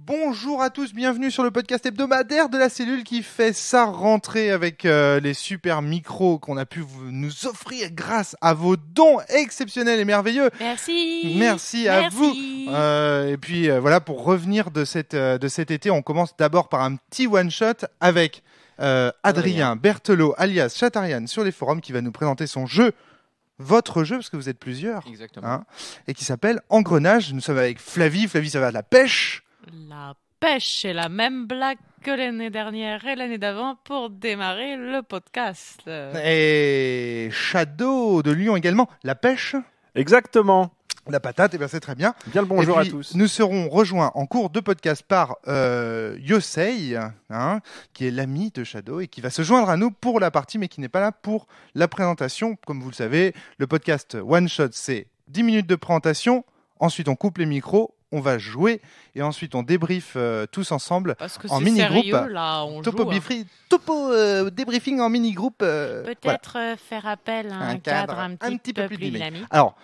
Bonjour à tous, bienvenue sur le podcast hebdomadaire de la cellule qui fait sa rentrée avec les super micros qu'on a pu nous offrir grâce à vos dons exceptionnels et merveilleux. Merci à vous. Et puis voilà, pour revenir de cet été, on commence d'abord par un petit one-shot avec Adrien Berthelot, alias Chatarian, sur les forums, qui va nous présenter son jeu. Votre jeu, parce que vous êtes plusieurs. Exactement. Et qui s'appelle Engrenage. Nous sommes avec Flavie. Flavie, ça va de la pêche. La pêche, c'est la même blague que l'année dernière et l'année d'avant pour démarrer le podcast. Et Shadow de Lyon également. La pêche. Exactement. La patate, et bien c'est très bien. Bien le bonjour et puis, à tous. Nous serons rejoints en cours de podcast par Yosei, qui est l'ami de Shadow et qui va se joindre à nous pour la partie, mais qui n'est pas là pour la présentation. Comme vous le savez, le podcast One Shot, c'est 10 minutes de présentation. Ensuite, on coupe les micros, on va jouer et ensuite on débrief tous ensemble en mini-groupe. Topo débriefing en mini-groupe. Peut-être faire appel à un cadre un petit peu plus dynamique. Alors,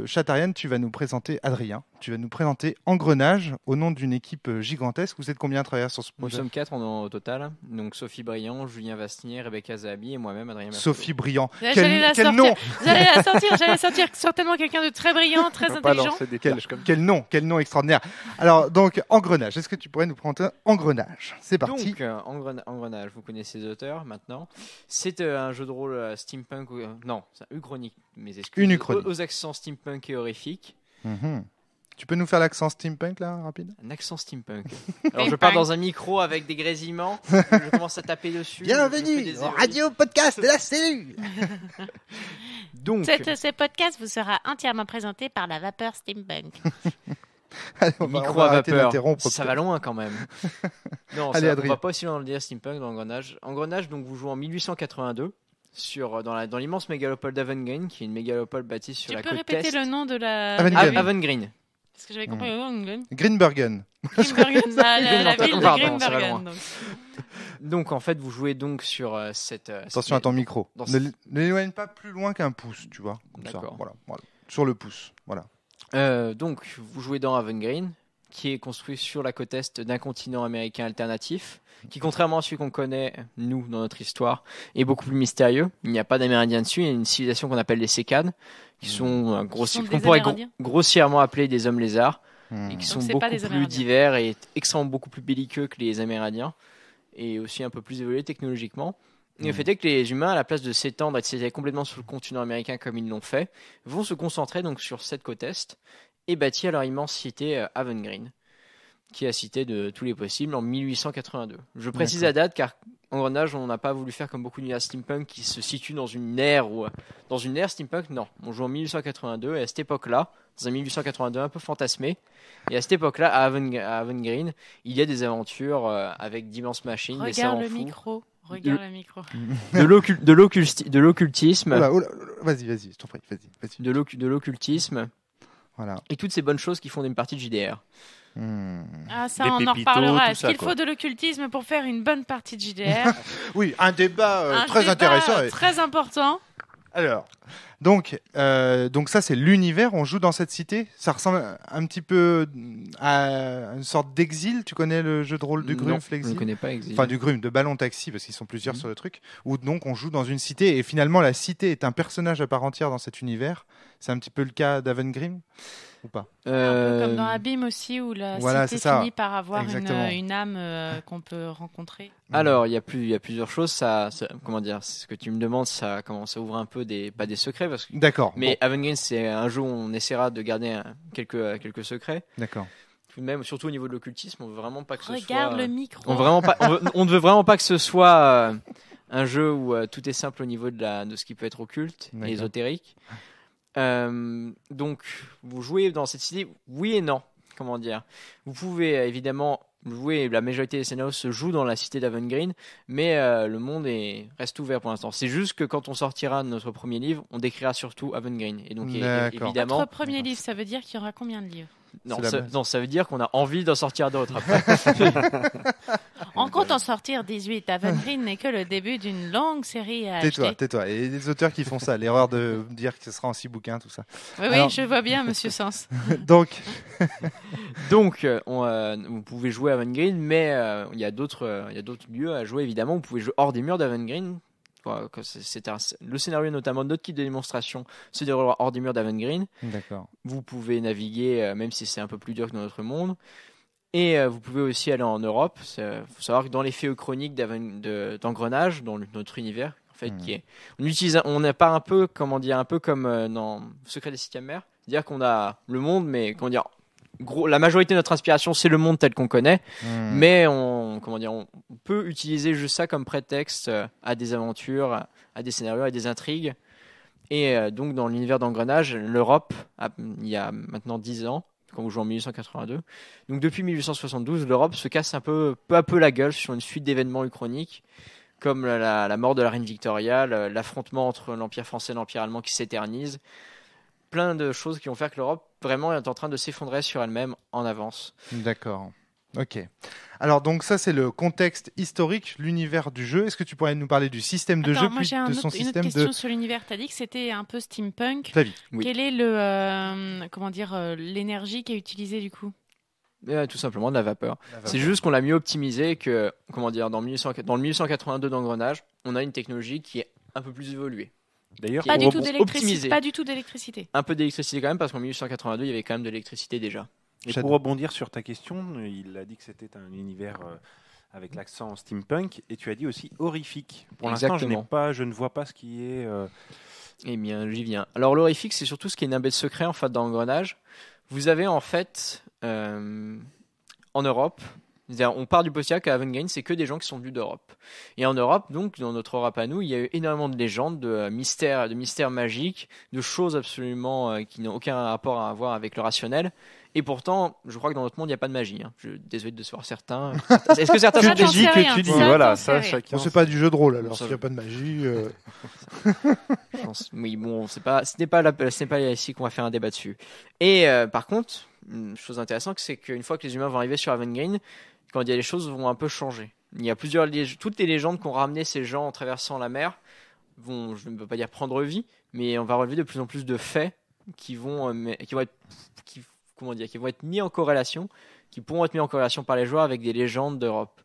Chatarian, tu vas nous présenter Adrien. Tu vas nous présenter Engrenage au nom d'une équipe gigantesque. Vous êtes combien à travailler sur ce projet ? Nous sommes 4 au total. Donc Sophie Briand, Julien Vastinier, Rebecca Zahabi et moi-même, Adrien Berthelot. Sophie Briand. Quel nom ! J'allais sortir certainement quelqu'un de très brillant, très intelligent. Quel nom extraordinaire. Alors, donc, Engrenage. Est-ce que tu pourrais nous présenter Engrenage ? C'est parti. Donc, Engrenage, vous connaissez les auteurs maintenant. C'est un jeu de rôle steampunk. Non, c'est un uchronique, mes excuses. Une uchronique. Aux accents steampunk et horrifiques. Tu peux nous faire l'accent steampunk là, rapide ? Un accent steampunk. Alors je pars dans un micro avec des grésillements. Je commence à taper dessus. Bienvenue au radio podcast de la cellule. Donc, ce podcast vous sera entièrement présenté par la vapeur steampunk. Allez, on va à vapeur. d'interrompre. Ça va loin quand même. Non, Allez, on va pas aussi loin dans le dire steampunk dans Engrenage. Engrenage, donc vous jouez en 1882. Dans l'immense mégalopole d'Avengreen, qui est une mégalopole bâtie sur la côte est. Tu peux répéter le nom de la... Avengreen. Parce que j'avais compris le nom. Greenbergen. La ville de Greenbergen. Donc en fait, vous jouez donc sur cette... Attention à ton micro. Ne l'éloigne pas plus loin qu'un pouce, tu vois. D'accord. Voilà. Sur le pouce, voilà. Donc vous jouez dans Avengreen, qui est construit sur la côte est d'un continent américain alternatif, qui, contrairement à celui qu'on connaît, nous, dans notre histoire, est beaucoup plus mystérieux. Il n'y a pas d'Amérindiens dessus, il y a une civilisation qu'on appelle les Sécades, qui sont qu'on pourrait grossièrement appeler des hommes lézards, et qui sont beaucoup plus divers et extrêmement beaucoup plus belliqueux que les Amérindiens, et aussi un peu plus évolués technologiquement. Et le fait est que les humains, à la place de s'étendre et de s'étaler complètement sur le continent américain comme ils l'ont fait, vont se concentrer donc sur cette côte est et bâtir leur immense cité Avengreen, qui est la cité de tous les possibles en 1882. Je précise la date car Engrenage, on n'a pas voulu faire comme beaucoup d'univers steampunk qui se situent dans une ère steampunk. Non, on joue en 1882 et à cette époque-là, dans un 1882 un peu fantasmé, et à cette époque-là, à Avengreen, il y a des aventures avec d'immenses machines, des savants fous. Regarde le micro. De l'occultisme. Vas-y, je t'en prie, vas-y. De l'occultisme. Voilà. Et toutes ces bonnes choses qui font une partie de JDR. Ça, on en reparlera. Est-ce qu'il faut de l'occultisme pour faire une bonne partie de JDR ? Oui, un débat très intéressant. Très important. Alors, donc ça c'est l'univers, on joue dans cette cité. Ça ressemble un petit peu à une sorte d'exil. Tu connais le jeu de rôle du Grumpf, l'exil ? Je ne connais pas Exil. Enfin, du Grumpf, de Ballon Taxi, parce qu'ils sont plusieurs sur le truc. Où donc on joue dans une cité et finalement la cité est un personnage à part entière dans cet univers. C'est un petit peu le cas d'Avengreen ou pas ? Un peu comme dans Abîme aussi, où la cité finit par avoir une âme qu'on peut rencontrer. Alors, il y a plusieurs choses. Comment dire, ce que tu me demandes, ça commence à ouvrir un peu pas des secrets, parce que. D'accord. Mais Avengreen, c'est un jeu où on essaiera de garder quelques secrets. D'accord. Tout de même, surtout au niveau de l'occultisme, on veut vraiment pas que ce soit. Regarde le micro. On ne veut vraiment pas que ce soit un jeu où tout est simple au niveau de ce qui peut être occulte et ésotérique. Donc, vous jouez dans cette cité, oui et non. Comment dire ? Vous pouvez évidemment jouer, la majorité des scénarios se jouent dans la cité d'Avengreen, mais le monde reste ouvert pour l'instant. C'est juste que quand on sortira notre premier livre, on décrira surtout Avengreen. Et donc, évidemment. Votre premier livre, ça veut dire qu'il y aura combien de livres ? Non, ça veut dire qu'on a envie d'en sortir d'autres après. En gros, vont en sortir 18. Haven Green n'est que le début d'une longue série à acheter. Tais-toi. Et les auteurs qui font ça, l'erreur de dire que ce sera en 6 bouquins, tout ça. Oui, Alors- je vois bien, Monsieur Sens. Donc, Donc, vous pouvez jouer à Haven Green, mais il y a d'autres lieux à jouer, évidemment. Vous pouvez jouer hors des murs d'Haven Green. Le scénario, notamment notre kit de démonstration, se déroulera hors des murs d'Haven Green. d'accord. Vous pouvez naviguer, même si c'est un peu plus dur que dans notre monde. Et vous pouvez aussi aller en Europe. Il faut savoir que dans les fées chroniques d'Engrenage, dans notre univers, en fait, on n'a pas un peu comme dans Secret des Septièmes Mers, c'est-à-dire qu'on a le monde, mais la majorité de notre inspiration, c'est le monde tel qu'on connaît, mais on peut utiliser juste ça comme prétexte à des aventures, à des scénarios, à des intrigues. Et donc, dans l'univers d'Engrenage, l'Europe, il y a maintenant 10 ans, quand vous jouez en 1882. Donc, depuis 1872, l'Europe se casse peu à peu la gueule sur une suite d'événements uchroniques, comme la mort de la reine Victoria, l'affrontement entre l'Empire français et l'Empire allemand qui s'éternise. Plein de choses qui vont faire que l'Europe vraiment est en train de s'effondrer sur elle-même en avance. D'accord. Ok. Alors, donc, ça, c'est le contexte historique, l'univers du jeu. Est-ce que tu pourrais nous parler du système de jeu, Moi plus j'ai de son une autre système question de. sur l'univers. T'as dit que c'était un peu steampunk. Flavie. Oui. Quelle est l'énergie qui est utilisée du coup? Tout simplement de la vapeur. C'est juste qu'on l'a mieux optimisé que, dans le 1882 d'Engrenage, on a une technologie qui est un peu plus évoluée. D'ailleurs, Pas pour du tout optimiser. Pas du tout d'électricité. Un peu d'électricité quand même, parce qu'en 1882, il y avait quand même de l'électricité déjà. et Shadow. pour rebondir sur ta question, il a dit que c'était un univers avec l'accent steampunk, et tu as dit aussi horrifique. Pour l'instant, je ne vois pas ce qui est. Eh bien, j'y viens. Alors, l'horrifique, c'est surtout ce qui est une bête secret en fait dans l'engrenage. Vous avez en fait en Europe, c'est-à-dire, on part du postulat qu'à Haven Green, c'est que des gens qui sont venus d'Europe. Et en Europe, donc dans notre Europe à nous, il y a eu énormément de légendes, de mystères magiques, de choses absolument qui n'ont aucun rapport à voir avec le rationnel. Et pourtant, je crois que dans notre monde, il n'y a pas de magie. Désolé de décevoir certains. Est-ce que certains Ça, sont j'en déçus sais rien. que tu dis Ça, voilà, j'en sais ça rien. chacun. Bon, c'est pas du jeu de rôle, alors, Ça s'il n'y a pas de magie. Oui, bon, ce n'est pas ici qu'on va faire un débat dessus. Et par contre, une chose intéressante, c'est qu'une fois que les humains vont arriver sur Haven Green, quand il y a les choses vont un peu changer. Il y a toutes les légendes qu'ont ramené ces gens en traversant la mer vont, je ne veux pas dire prendre vie, mais on va relever de plus en plus de faits qui vont être mis en corrélation, qui pourront être mis en corrélation par les joueurs avec des légendes d'Europe.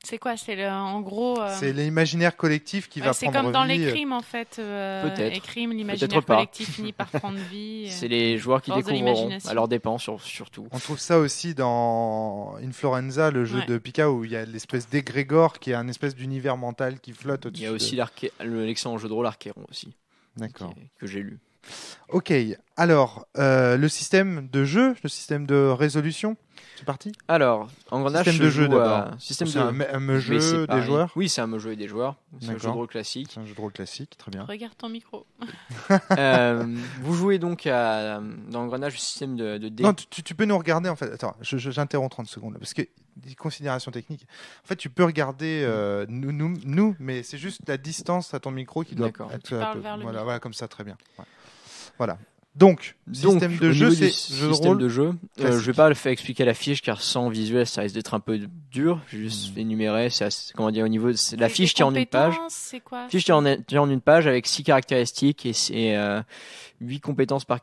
C'est quoi? En gros. C'est l'imaginaire collectif qui va c'est prendre comme dans vie. les crimes en fait. Peut-être. Les crimes, Peut-être l'imaginaire pas. collectif finit par prendre vie. C'est les joueurs qui force de découvriront l'imagination. à leurs dépens surtout. On trouve ça aussi dans Influenza, le jeu Ouais. de Pika, où il y a l'espèce d'égrégore qui est un espèce d'univers mental qui flotte Il au-dessus. y a aussi l'excellent jeu de rôle Archéron aussi, D'accord. que j'ai lu. Ok, alors, le système de jeu, le système de résolution, c'est parti. Alors, Engrenage Système de se jeu joue d'abord. système C'est de un mais jeu c'est des pareil. joueurs. Oui, c'est un jeu et des joueurs. C'est un jeu de D'accord. rôle classique. C'est un jeu de rôle classique, très bien. Regarde ton micro. Vous jouez donc dans Engrenage le système de dés. Non, tu peux nous regarder en fait. Attends, j'interromps 30 secondes là, parce que des considérations techniques. En fait, tu peux regarder nous, mais c'est juste la distance à ton micro qui doit D'accord. être Tu parles vers le voilà, micro. voilà, comme ça, très bien. Ouais. Voilà. Donc, système de au jeu, niveau c'est du jeu de système rôle. de jeu. Je classique. vais pas le faire expliquer la fiche car sans visuel, ça risque d'être un peu dur. J'ai juste énuméré. Comment dire au niveau de la fiche tient en une page. C'est quoi? Fiche tient en une page avec 6 caractéristiques et 8 compétences par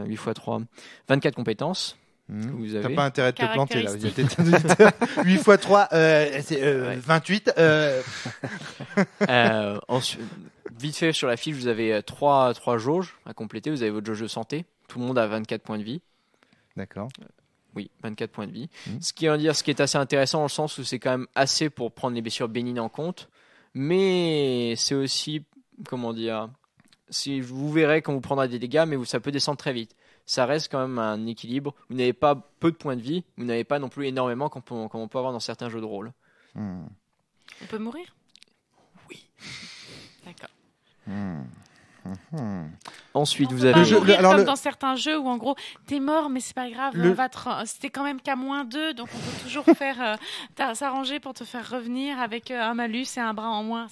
8 x 3, 24 compétences. Vous T'as avez. pas intérêt de te planter là. Caractéristiques. 8 x 3, c'est 28. Ensuite, vite fait sur la fiche, vous avez 3 jauges à compléter. Vous avez votre jauge de santé. Tout le monde a 24 points de vie. D'accord. Oui, 24 points de vie. Mhm. Ce qui est assez intéressant dans le sens où c'est quand même assez pour prendre les blessures bénignes en compte. Mais c'est aussi, comment dire, vous verrez quand vous prendrez des dégâts, mais ça peut descendre très vite. Ça reste quand même un équilibre. Vous n'avez pas peu de points de vie, vous n'avez pas non plus énormément comme on peut avoir dans certains jeux de rôle. On peut mourir? Oui. D'accord. Ensuite, On vous peut avez pas Le jeu- mourir alors comme le- dans certains jeux où en gros t'es mort mais c'est pas grave, Le- c'était quand même qu'à -2 donc on peut toujours faire s'arranger pour te faire revenir avec un malus et un bras en moins.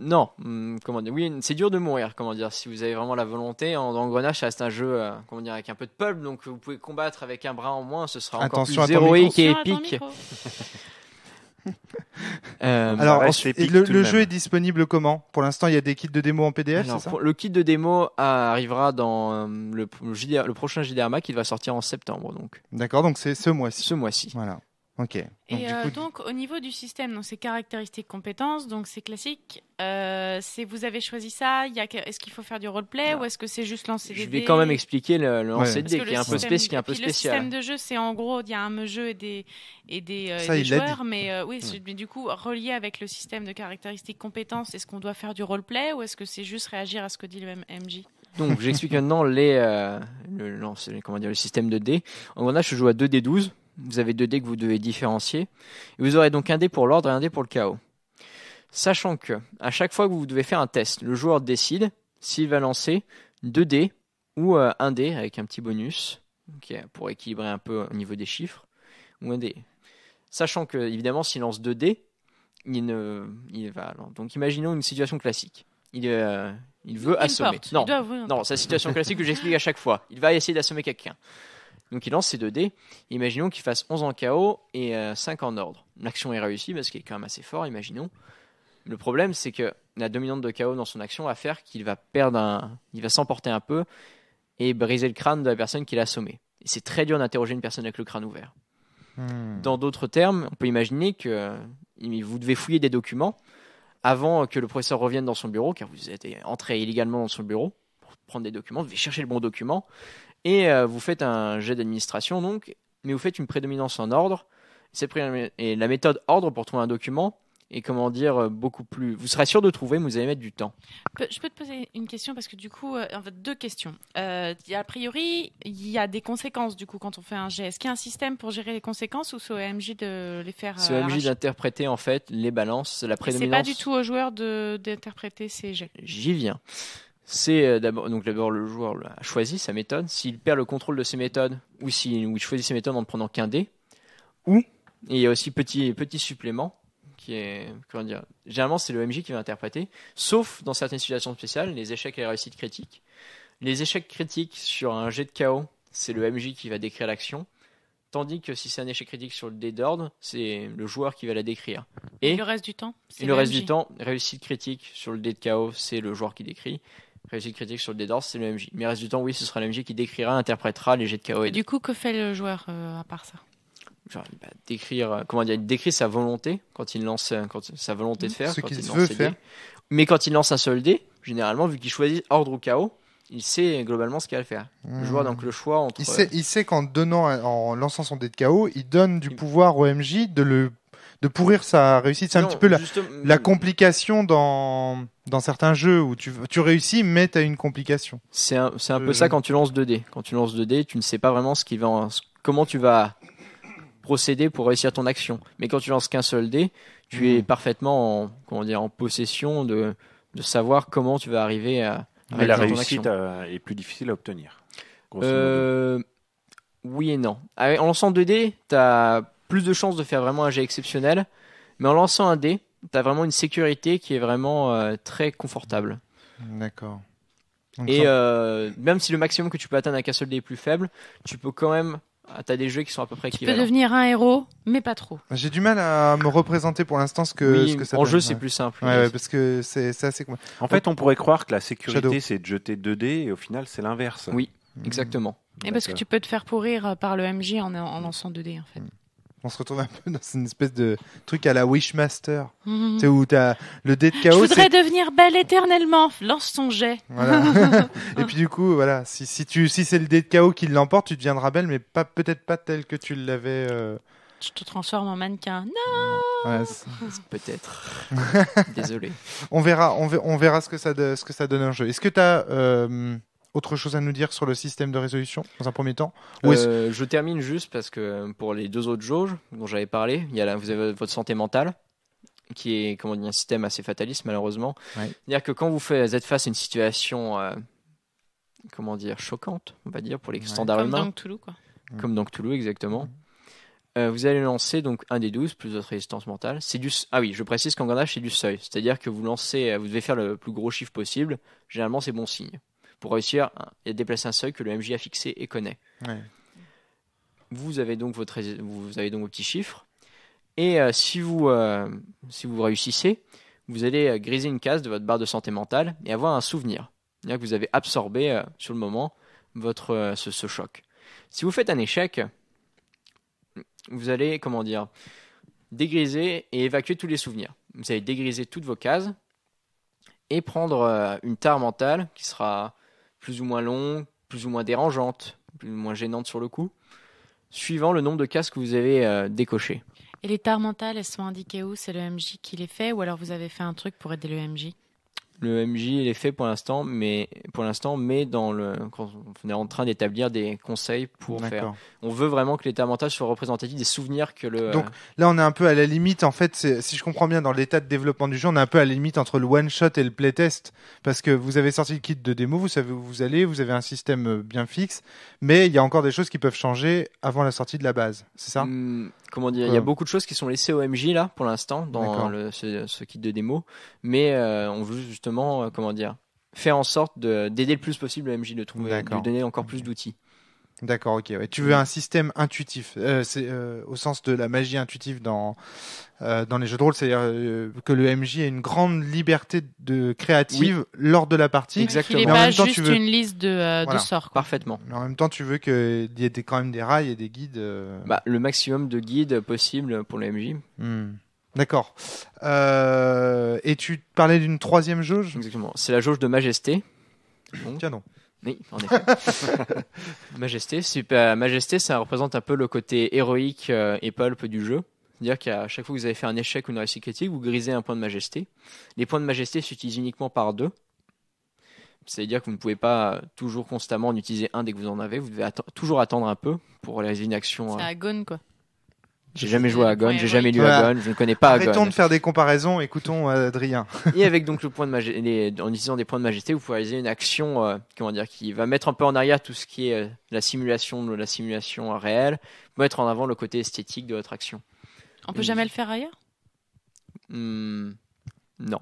Non, comment dire, oui, c'est dur de mourir, comment dire, si vous avez vraiment la volonté. En Engrenage, ça reste un jeu, comment dire, avec un peu de pulp, donc vous pouvez combattre avec un bras en moins, ce sera encore Attention à plus ton héroïque et Attention à ton épique. micro. Alors, reste et épique le tout de jeu même. est disponible comment? Pour l'instant, il y a des kits de démo en PDF, Alors, c'est ça? le kit de démo arrivera dans le prochain JDRMA qui va sortir en septembre, donc D'accord, donc c'est ce mois-ci. ce mois-ci. Voilà. Ok. Donc, Et du coup, donc, au niveau du système, donc c'est caractéristiques, compétences, donc c'est classique. Vous avez choisi ça. Est-ce qu'il faut faire du roleplay ou est-ce que c'est juste lancer des Je vais dés? quand même expliquer le lancer Ouais. de Parce dés que qui est un peu système- spécial. Le système de jeu, c'est en gros, il y a un jeu et des Ça, des il l'a joueurs, mais oui, mais du coup, relié avec le système de caractéristiques, compétences, est-ce qu'on doit faire du roleplay ou est-ce que c'est juste réagir à ce que dit le MJ? Donc, j'explique maintenant le système de dés. En gros, là, je joue à 2d12. Vous avez 2 dés que vous devez différencier. Et vous aurez donc un dé pour l'ordre et un dé pour le chaos. Sachant que, à chaque fois que vous devez faire un test, le joueur décide s'il va lancer 2 dés ou un dé avec un petit bonus, pour équilibrer un peu au niveau des chiffres, ou un dé. Sachant que, évidemment, s'il lance 2 dés, il va. Donc, imaginons une situation classique. Il veut assommer. Une porte. Non, c'est la situation classique que j'explique à chaque fois. Il va essayer d'assommer quelqu'un. Donc il lance ses 2 dés. Imaginons qu'il fasse 11 en KO et 5 en ordre. L'action est réussie parce qu'il est quand même assez fort, imaginons. Le problème, c'est que la dominante de KO dans son action va faire qu'il va il va s'emporter un peu et briser le crâne de la personne qui l'a assommé. Et c'est très dur d'interroger une personne avec le crâne ouvert. Dans d'autres termes, on peut imaginer que vous devez fouiller des documents avant que le professeur revienne dans son bureau, car vous êtes entré illégalement dans son bureau pour prendre des documents. Vous devez chercher le bon document. Et vous faites un jet d'administration, donc, mais vous faites une prédominance en ordre. Et la méthode ordre pour trouver un document est, beaucoup plus. Vous serez sûr de trouver, mais vous allez mettre du temps. Je peux te poser une question parce que du coup, en fait, 2 questions. A priori, il y a des conséquences du coup quand on fait un jet. Est-ce qu'il y a un système pour gérer les conséquences ou c'est au MJ de les faire? C'est au MJ d'interpréter en fait les balances, la prédominance. C'est pas du tout au joueur d'interpréter ces jets. J'y viens. C'est d'abord le joueur a choisi sa méthode. S'il perd le contrôle de ses méthodes ou il choisit ses méthodes en ne prenant qu'un dé, et il y a aussi petit supplément qui est généralement c'est le MJ qui va interpréter, sauf dans certaines situations spéciales, les échecs et les réussites critiques. Les échecs critiques sur un jet de KO, c'est le MJ qui va décrire l'action, tandis que si c'est un échec critique sur le dé d'ordre, c'est le joueur qui va la décrire. Et le reste du temps, réussite critique sur le dé de KO, c'est le joueur qui décrit. Réussite critique sur le dé d'ordre, c'est le MJ. Mais le reste du temps, oui, ce sera le MJ qui décrira, interprétera les jets de KO. Et du coup, que fait le joueur à part ça? Il va il décrit sa volonté quand il lance, sa volonté de faire, ce quand qu'il il veut lance ses faire. dés. Mais quand il lance un seul dé, généralement, vu qu'il choisit ordre ou KO, il sait globalement ce qu'il va faire. Le joueur a donc le choix entre. Il sait qu'en en lançant son dé de KO, il donne du pouvoir au MJ de pourrir sa réussite. C'est un petit peu la complication dans certains jeux où tu réussis, mais tu as une complication. C'est un peu ça quand tu lances 2 dés. Quand tu lances 2 dés, tu ne sais pas vraiment comment tu vas procéder pour réussir ton action. Mais quand tu lances qu'un seul dé, tu es parfaitement en possession de savoir comment tu vas arriver à mais la réussite est plus difficile à obtenir. Grosso modo. Oui et non. En lançant 2 dés, tu as plus de chances de faire vraiment un jet exceptionnel, mais en lançant un dé, tu as vraiment une sécurité qui est vraiment très confortable. D'accord. Et même si le maximum que tu peux atteindre avec un seul dé est plus faible, tu peux quand même. Tu as des jeux qui sont à peu près équivalents. Tu peux devenir un héros, mais pas trop. J'ai du mal à me représenter pour l'instant ce que ça en donne. jeu, c'est plus simple. Ouais, parce que c'est assez. En fait, on pourrait croire que la sécurité, c'est de jeter 2 dés, et au final, c'est l'inverse. Oui, exactement. Et parce que tu peux te faire pourrir par le MJ en lançant 2 dés, en fait. On se retrouve un peu dans une espèce de truc à la Wishmaster. Tu sais, où t'as le dé de KO. Je voudrais devenir belle éternellement. Lance ton jet. Voilà. Et puis du coup, voilà, si c'est le dé de KO qui l'emporte, tu deviendras belle, mais peut-être pas tel que tu l'avais. Je te transforme en mannequin. Non. Ouais, peut-être. Désolé. On verra ce que ça donne un jeu. Est-ce que t'as autre chose à nous dire sur le système de résolution dans un premier temps? Je termine juste parce que pour les 2 autres jauges dont j'avais parlé, vous avez votre santé mentale qui est un système assez fataliste malheureusement. Ouais. C'est-à-dire que quand vous êtes face à une situation choquante, on va dire pour les standards humains. Comme dans Cthulhu, quoi. Comme dans Cthulhu, exactement. Vous allez lancer donc un des 12 plus votre résistance mentale. Je précise qu'en grenage c'est du seuil, c'est-à-dire que vous devez faire le plus gros chiffre possible. Généralement c'est bon signe. Pour réussir à déplacer un seuil que le MJ a fixé et connaît. Ouais. Vous avez donc vos petits chiffres Et si vous réussissez, vous allez griser une case de votre barre de santé mentale et avoir un souvenir. C'est-à-dire que vous avez absorbé sur le moment ce choc. Si vous faites un échec, vous allez, dégriser et évacuer tous les souvenirs. Vous allez dégriser toutes vos cases et prendre une tare mentale qui sera plus ou moins longue, plus ou moins dérangeante, plus ou moins gênante sur le coup, suivant le nombre de cases que vous avez décochées. Et les tares mentales, elles sont indiquées où? C'est le MJ qui les fait ou alors vous avez fait un truc pour aider le MJ? Le MJ il est fait pour l'instant, mais quand on est en train d'établir des conseils pour faire. On veut vraiment que l'état mental soit représentatif des souvenirs que le. Donc là, on est un peu à la limite. En fait, si je comprends bien, dans l'état de développement du jeu, on est un peu à la limite entre le one shot et le playtest, parce que vous avez sorti le kit de démo, vous savez où vous allez, vous avez un système bien fixe, mais il y a encore des choses qui peuvent changer avant la sortie de la base. C'est ça? Il y a beaucoup de choses qui sont laissées au MJ là pour l'instant dans ce kit de démo, mais on veut justement faire en sorte d'aider le plus possible le MJ de lui donner encore plus d'outils. D'accord, ok. Ouais. Tu veux un système intuitif, c'est au sens de la magie intuitive dans les jeux de rôle, c'est-à-dire que le MJ ait une grande liberté créative lors de la partie. Exactement. Il n'est pas juste une liste de sorts. Quoi. Parfaitement. Mais en même temps, tu veux qu'il y ait quand même des rails et des guides. Le maximum de guides possible pour le MJ. D'accord. Et tu parlais d'une troisième jauge? Exactement. C'est la jauge de majesté. Tiens donc. Oui, en effet. Majesté, ça représente un peu le côté héroïque et pulp du jeu. C'est-à-dire qu'à chaque fois que vous avez fait un échec ou une réussite critique, vous grisez un point de majesté. Les points de majesté s'utilisent uniquement par 2. C'est-à-dire que vous ne pouvez pas toujours constamment en utiliser un dès que vous en avez. Vous devez toujours attendre un peu pour réaliser une action. C'est Agon, quoi. J'ai jamais joué à Agon, j'ai jamais lu Agon, je ne connais pas Agon. Arrêtons de faire des comparaisons, écoutons Adrien. Et avec donc le point de majesté, en utilisant des points de majesté, vous pouvez réaliser une action, qui va mettre un peu en arrière tout ce qui est la simulation réelle, pour mettre en avant le côté esthétique de votre action. On peut jamais le faire ailleurs? Non.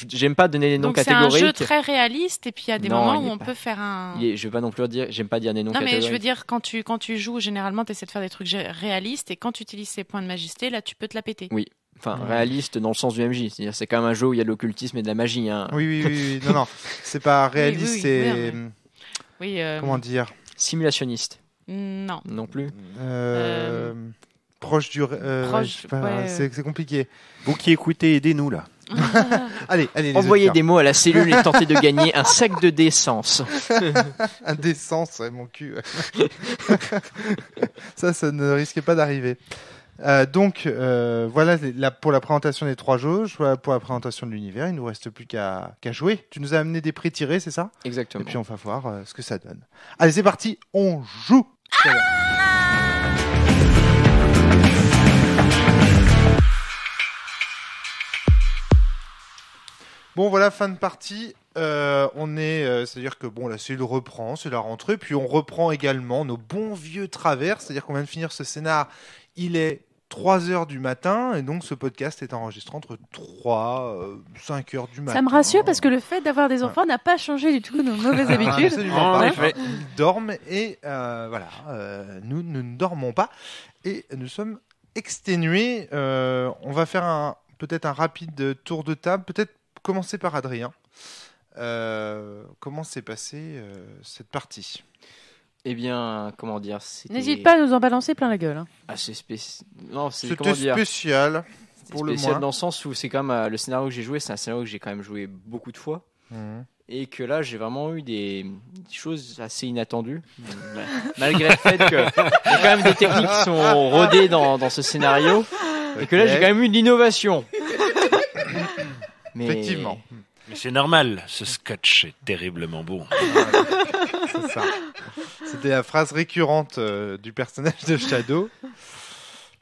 J'aime pas donner des noms catégoriques. Donc c'est un jeu très réaliste et puis il y a des moments où on peut faire un. Je vais pas non plus dire, j'aime pas dire des noms catégoriques. Non mais je veux dire quand tu joues généralement tu essaies de faire des trucs réalistes et quand tu utilises ces points de majesté là tu peux te la péter. Oui. Enfin réaliste dans le sens du MJ, c'est-à-dire c'est quand même un jeu où il y a de l'occultisme et de la magie. Hein. Oui. Non, c'est pas réaliste, c'est. Comment dire? Simulationniste. Non. Non plus. Proche du. C'est compliqué. Vous qui écoutez, aidez-nous là. allez, envoyez des mots à la cellule et tentez de gagner un sac de décence. Un décence, mon cul. ça ne risquait pas d'arriver. Donc, voilà pour la présentation des 3 jauges, pour la présentation de l'univers. Il ne nous reste plus qu'à jouer. Tu nous as amené des pré-tirés, c'est ça? Exactement. Et puis on va voir ce que ça donne. Allez, c'est parti, on joue. Bon, voilà, fin de partie. C'est-à-dire que la cellule reprend, c'est la rentrée, puis on reprend également nos bons vieux travers, c'est-à-dire qu'on vient de finir ce scénar, il est 3h du matin, et donc ce podcast est enregistré entre 5 heures du matin. Ça me rassure parce que le fait d'avoir des enfants n'a pas changé du tout nos mauvaises habitudes. Absolument pas. Ils dorment et nous ne dormons pas et nous sommes exténués. On va faire peut-être un rapide tour de table, peut-être commencer par Adrien. Comment s'est passée cette partie? Eh bien, N'hésite pas à nous en balancer plein la gueule. Hein. Assez spécial. C'était spécial, pour le moins. Dans le sens où c'est quand même le scénario que j'ai joué, c'est un scénario que j'ai quand même joué beaucoup de fois. Et que là, j'ai vraiment eu des choses assez inattendues. Malgré le fait qu'il y a quand même des techniques qui sont rodées dans ce scénario. Et que là, j'ai quand même eu de l'innovation. Effectivement. Mais c'est normal, ce scotch est terriblement bon. C'est ça. C'était la phrase récurrente du personnage de Shadow.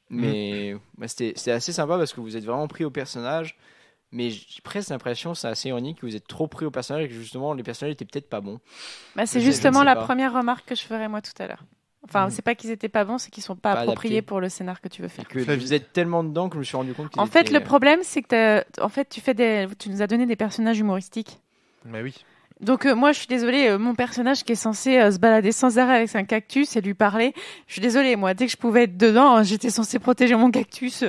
Mais c'était assez sympa parce que vous êtes vraiment pris au personnage. Mais j'ai presque l'impression, c'est assez ironique, que vous êtes trop pris au personnage et que justement les personnages étaient peut-être pas bons. C'est justement la première remarque que je ferais moi tout à l'heure. Enfin, c'est pas qu'ils étaient pas bons, c'est qu'ils sont pas appropriés adaptés pour le scénar que tu veux faire. Que vous êtes tellement dedans que je me suis rendu compte. En fait, le problème, c'est que tu nous as donné des personnages humoristiques. Mais oui. Donc moi, je suis désolée, mon personnage qui est censé se balader sans arrêt avec un cactus et lui parler, je suis désolée, moi, dès que je pouvais être dedans, j'étais censée protéger mon cactus.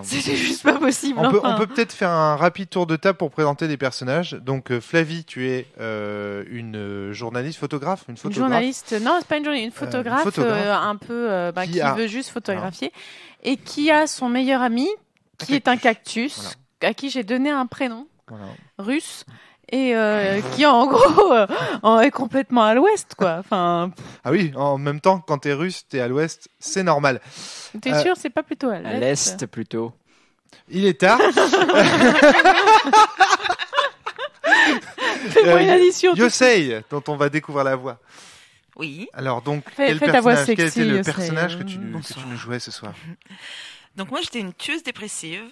C'était juste pas possible. On peut peut-être faire un rapide tour de table pour présenter les personnages. Donc Flavie, tu es une journaliste, photographe, une photographe. Journaliste, non, c'est pas une journaliste, une photographe, un peu qui veut juste photographier et qui a son meilleur ami qui est un cactus, à qui j'ai donné un prénom russe. Et qui en gros est complètement à l'ouest, quoi. Enfin. Ah oui, en même temps, quand t'es russe, t'es à l'ouest, c'est normal. T'es sûr, c'est pas plutôt à l'est? À l'est plutôt. Il est tard. Fais-moi une addition. Yosei, dont on va découvrir la voix. Oui. Alors donc, quel était le personnage que tu nous jouais ce soir? Donc moi, j'étais une tueuse dépressive.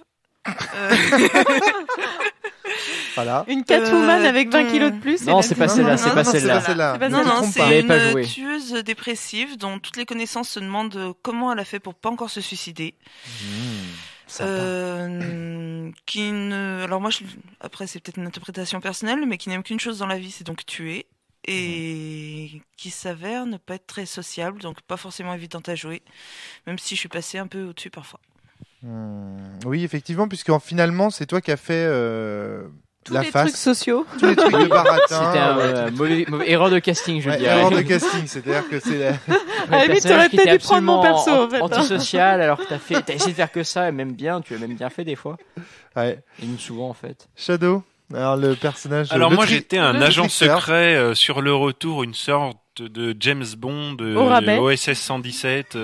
Voilà. Une Catwoman avec 20 kilos de plus. Non, c'est pas celle-là. C'est pas celle-là. Non, c'est une tueuse dépressive dont toutes les connaissances se demandent comment elle a fait pour pas encore se suicider. Alors moi, après c'est peut-être une interprétation personnelle, mais qui n'aime qu'une chose dans la vie, c'est donc tuer. Et qui s'avère ne pas être très sociable, donc pas forcément évidente à jouer, même si je suis passée un peu au-dessus parfois. Oui, effectivement, puisque finalement, c'est toi qui as fait tous les trucs sociaux. Tous les trucs de baratin. C'était une erreur de casting, je dirais. Erreur de casting, c'est-à-dire que c'est la... À la limite, t'aurais peut-être dû prendre mon perso, en fait. Antisocial, alors que t'as essayé de faire que ça, et même bien, tu as même bien fait des fois. Ouais. Et nous, souvent, en fait. Shadow, alors le personnage... Alors moi, j'étais un agent secret sur le retour, une sorte de James Bond, OSS 117...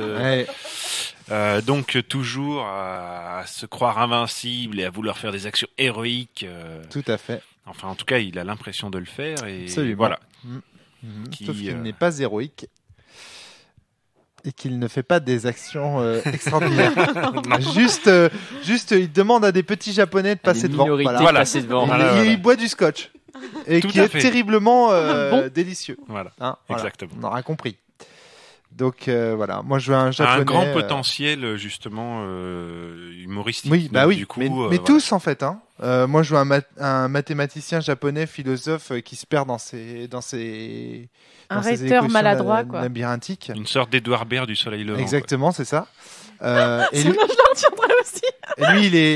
donc toujours à se croire invincible et à vouloir faire des actions héroïques. Tout à fait. Enfin, en tout cas, il a l'impression de le faire et absolument. Voilà. Sauf qu'il n'est pas héroïque et qu'il ne fait pas des actions extraordinaires. juste, il demande à des petits Japonais de passer devant. Voilà. Passer devant. Il boit du scotch et tout qui est terriblement délicieux. Voilà. Exactement. On aura compris. Donc voilà, moi je veux un japonais. Un grand potentiel justement humoristique. Oui, bah oui. Du coup, mais tous en fait. Moi je veux un mathématicien japonais, philosophe qui se perd dans ses rhéteur maladroit quoi. Labyrinthique. Une sorte d'Edouard Baird du Soleil Levant. Exactement, c'est ça. Et lui... je l'en retiendrai aussi. Et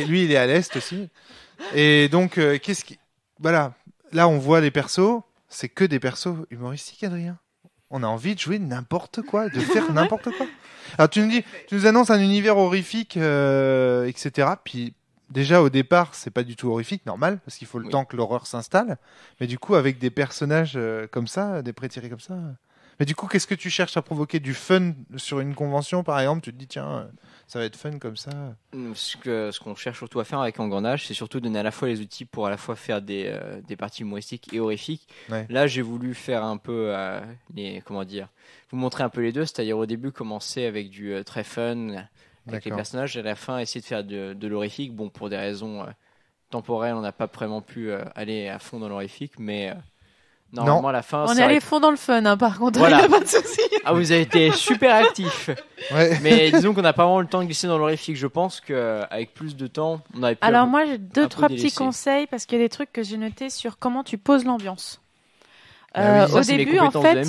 lui il est à l'est aussi. Et donc voilà, là on voit les persos, c'est que des persos humoristiques, Adrien. On a envie de jouer n'importe quoi, de faire n'importe quoi. Alors tu nous annonces un univers horrifique, etc. Puis déjà au départ, c'est pas du tout horrifique, normal, parce qu'il faut le temps que l'horreur s'installe. Mais du coup, avec des personnages comme ça, des pré-tirés comme ça. Mais du coup, qu'est-ce que tu cherches à provoquer du fun sur une convention, par exemple? Tu te dis tiens, ça va être fun comme ça. Ce qu'on cherche surtout à faire avec Engrenage, c'est surtout donner à la fois les outils pour à la fois faire des parties humoristiques et horrifiques. Ouais. Là, j'ai voulu faire un peu vous montrer un peu les deux, c'est-à-dire au début commencer avec du très fun avec les personnages, et à la fin essayer de faire de l'horrifique. Bon, pour des raisons temporelles, on n'a pas vraiment pu aller à fond dans l'horrifique, mais normalement à la fin on est allé fond dans le fun, par contre. Voilà. Il n'y a pas de souci. Ah, vous avez été super actifs. Ouais. Mais disons qu'on n'a pas vraiment le temps de glisser dans l'horrifique. Je pense qu'avec plus de temps, on aurait pu. Alors moi, j'ai 2-3 petits conseils parce qu'il y a des trucs que j'ai notés sur comment tu poses l'ambiance. Au début, en fait,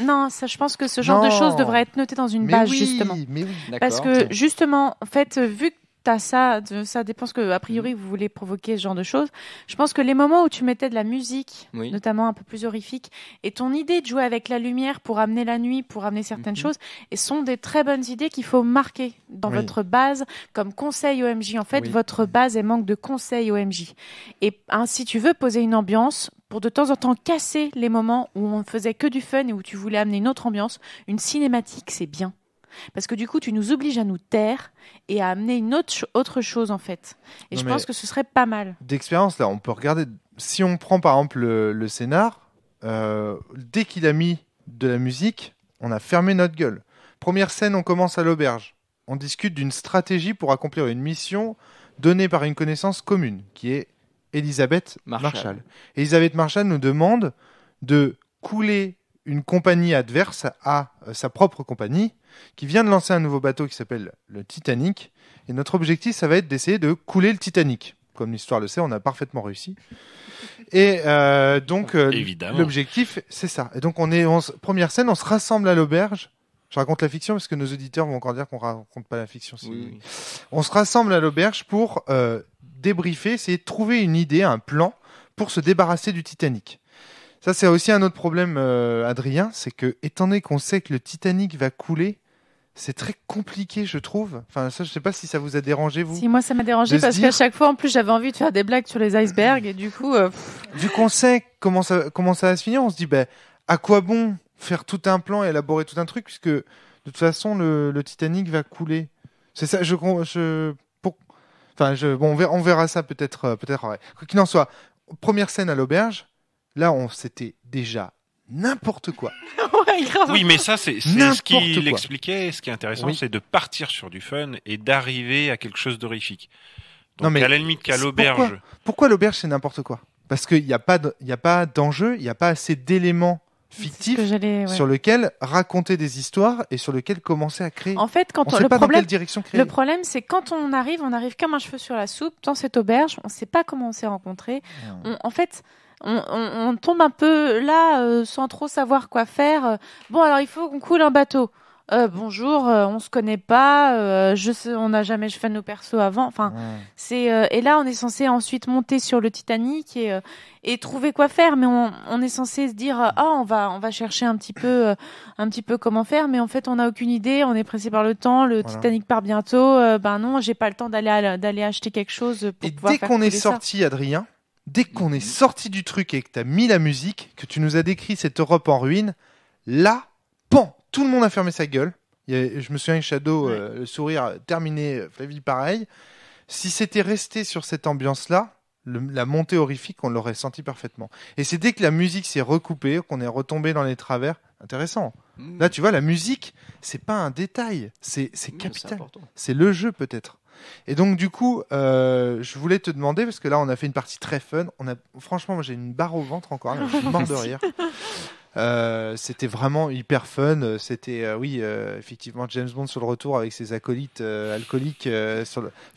non, ça, je pense que ce genre de choses devrait être noté dans une base justement. Mais oui. Parce que justement, en fait, vu que t'as ça dépend ce que a priori vous voulez provoquer ce genre de choses. Je pense que les moments où tu mettais de la musique, notamment un peu plus horrifique, et ton idée de jouer avec la lumière pour amener la nuit, pour amener certaines choses, et sont des très bonnes idées qu'il faut marquer dans votre base comme conseil OMJ. En fait, votre base elle manque de conseils OMJ. Et si tu veux poser une ambiance, pour de temps en temps casser les moments où on faisait que du fun et où tu voulais amener une autre ambiance, une cinématique c'est bien. Parce que du coup, tu nous obliges à nous taire et à amener une autre chose, en fait. Et je pense que ce serait pas mal. D'expérience, là, on peut regarder... Si on prend, par exemple, le scénar, dès qu'il a mis de la musique, on a fermé notre gueule. Première scène, on commence à l'auberge. On discute d'une stratégie pour accomplir une mission donnée par une connaissance commune, qui est Elisabeth Marshall. Elisabeth Marshall nous demande de couler une compagnie adverse à sa propre compagnie, qui vient de lancer un nouveau bateau qui s'appelle le Titanic. Et notre objectif, ça va être d'essayer de couler le Titanic. comme l'histoire le sait, on a parfaitement réussi. Et donc, l'objectif, c'est ça. Et donc, première scène, on se rassemble à l'auberge. Je raconte la fiction parce que nos auditeurs vont encore dire qu'on raconte pas la fiction. Oui. On se rassemble à l'auberge pour débriefer, essayer de trouver une idée, un plan pour se débarrasser du Titanic. Ça, c'est aussi un autre problème, Adrien, c'est que, étant donné qu'on sait que le Titanic va couler, c'est très compliqué, je trouve. Enfin, ça, je sais pas si ça vous a dérangé, vous. Si, moi, ça m'a dérangé parce qu'à chaque fois, en plus, j'avais envie de faire des blagues sur les icebergs et du coup. Vu qu'on sait comment ça va se finir, on se dit, à quoi bon faire tout un plan et élaborer tout un truc, puisque de toute façon, le Titanic va couler. C'est ça, on verra ça peut-être. Quoi qu'il en soit, première scène à l'auberge. Là, c'était déjà n'importe quoi. Ouais, grave. Oui, mais ça, c'est ce qu'il expliquait. Ce qui est intéressant, c'est de partir sur du fun et d'arriver à quelque chose d'horrifique. Donc, non, mais à la limite qu'à l'auberge. Pourquoi l'auberge, c'est n'importe quoi? Parce qu'il n'y a pas d'enjeu, il n'y a pas assez d'éléments fictifs sur lesquels raconter des histoires et sur lesquels commencer à créer. En fait, dans quelle direction créer. Le problème, c'est quand on arrive comme un cheveu sur la soupe dans cette auberge. On ne sait pas comment on s'est rencontrés. On tombe un peu là sans trop savoir quoi faire. Bon, alors il faut qu'on coule un bateau. Bonjour, on se connaît pas. On n'a jamais fait nos persos avant. Enfin, et là on est censé ensuite monter sur le Titanic et trouver quoi faire. Mais on est censé se dire on va chercher un petit peu comment faire. Mais en fait on n'a aucune idée. On est pressé par le temps. Le Titanic part bientôt. Non, j'ai pas le temps d'aller acheter quelque chose pour pouvoir faire. Et dès qu'on est sorti, Adrien. Dès qu'on est sorti du truc et que tu as mis la musique, que tu nous as décrit cette Europe en ruine, là, tout le monde a fermé sa gueule. Je me souviens, Shadow, le sourire terminé, Flavie pareil. Si c'était resté sur cette ambiance-là, la montée horrifique, on l'aurait senti parfaitement. Et c'est dès que la musique s'est recoupée, qu'on est retombé dans les travers. Intéressant. Là, tu vois, la musique, c'est pas un détail, c'est capital. C'est le jeu, peut-être. Et donc du coup, je voulais te demander, parce que là on a fait une partie très fun, franchement moi j'ai une barre au ventre encore, là, je suis mort de rire. C'était vraiment hyper fun, c'était effectivement James Bond sur le retour avec ses acolytes alcooliques,